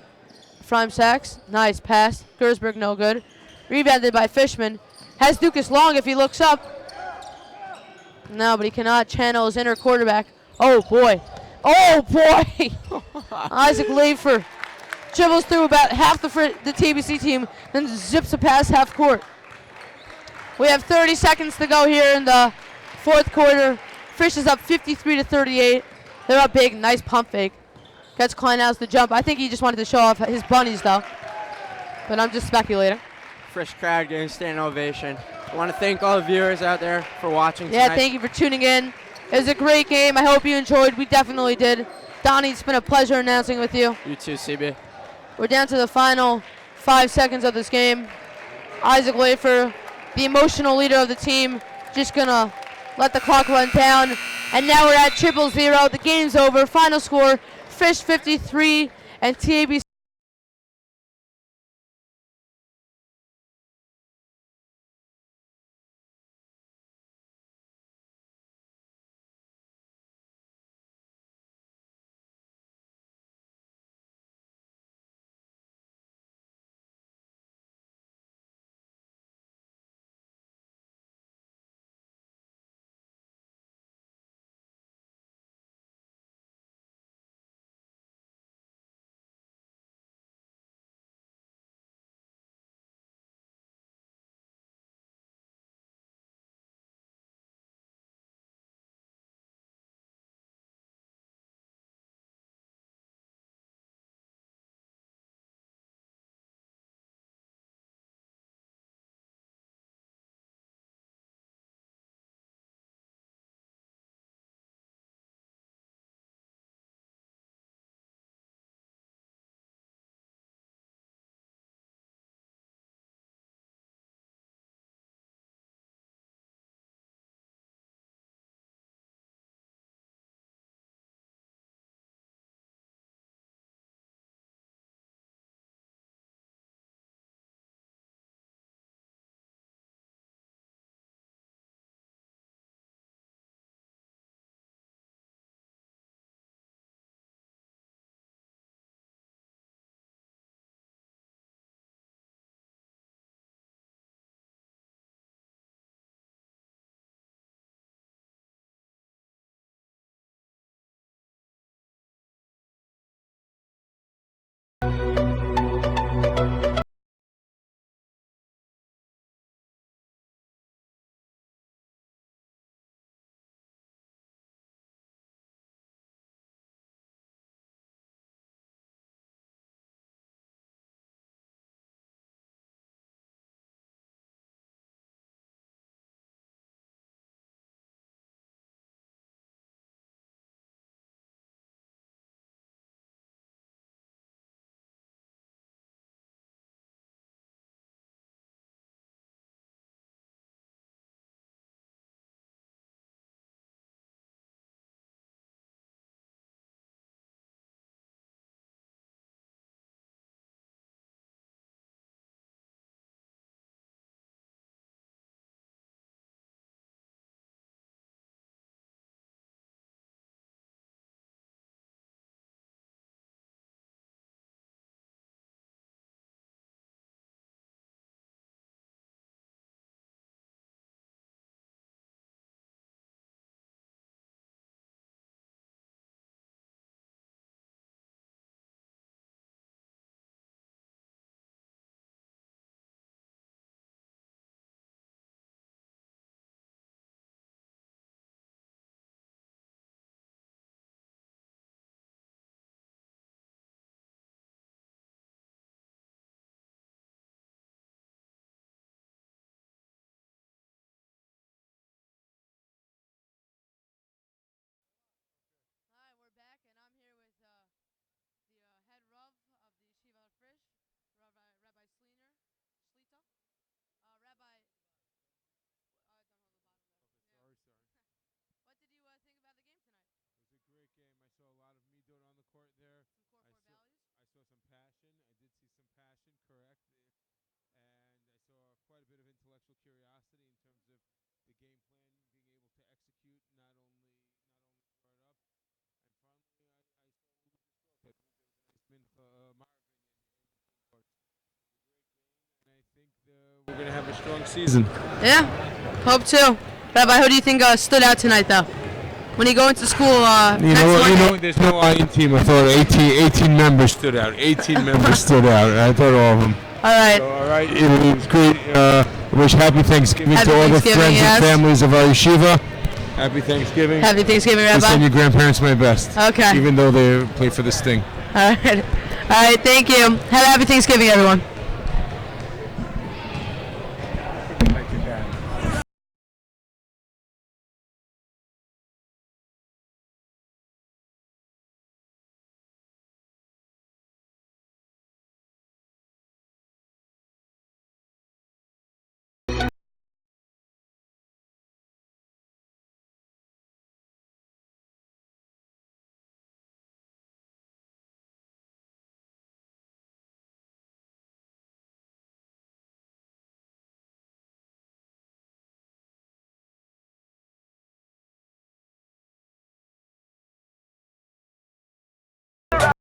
Ephraim Sachs, nice pass. Gersberg, no good. Rebounded by Fishman. Has Dukas long if he looks up. No, but he cannot channel his inner quarterback. Oh, boy. Isaac Lafer dribbles through about half the TBC team, then zips a pass half court. We have 30 seconds to go here in the fourth quarter. Frisch is up 53-38. They're up big. Nice pump fake. Gets Kleinhaus the jump. I think he just wanted to show off his bunnies, though. But I'm just speculating. Frisch crowd getting standing ovation. I want to thank all the viewers out there for watching tonight. Yeah, thank you for tuning in. It was a great game. I hope you enjoyed. We definitely did. Donnie, it's been a pleasure announcing with you. You too, CB. We're down to the final 5 seconds of this game. Isaac Lafer, the emotional leader of the team, just gonna let the clock run down. And now we're at 0-0. The game's over. Final score, Frisch 53 and TABC. Hi, we're back, and I'm here with the head Rav of the Yeshiva Frisch, Rabbi Schleiter. Rabbi, don't hold the bottom there. Okay, sorry. What did you think about the game tonight? It was a great game. I saw a lot of Midot on the court there. Some core four values? I saw some passion. I did see some passion, correct. And I saw quite a bit of intellectual curiosity in terms of the game plan, being able to execute, not only draw it up. And finally, I saw Lucas Stroke. I believe there was a nice mincha Marvin in between courts. It was a great game, and I think we're going to have a strong season. Yeah, hope too. Rabbi, who do you think stood out tonight, though? When you go into school There's no Lion team. I thought 18 members stood out. 18 members stood out. I thought all of them. All right. So, all right. It was great. I wish happy Thanksgiving to all the friends and families of our yeshiva. Happy Thanksgiving. Happy Thanksgiving, Rabbi. Send your grandparents my best. Okay. Even though they play for the Sting. All right. All right, thank you. Have a happy Thanksgiving, everyone.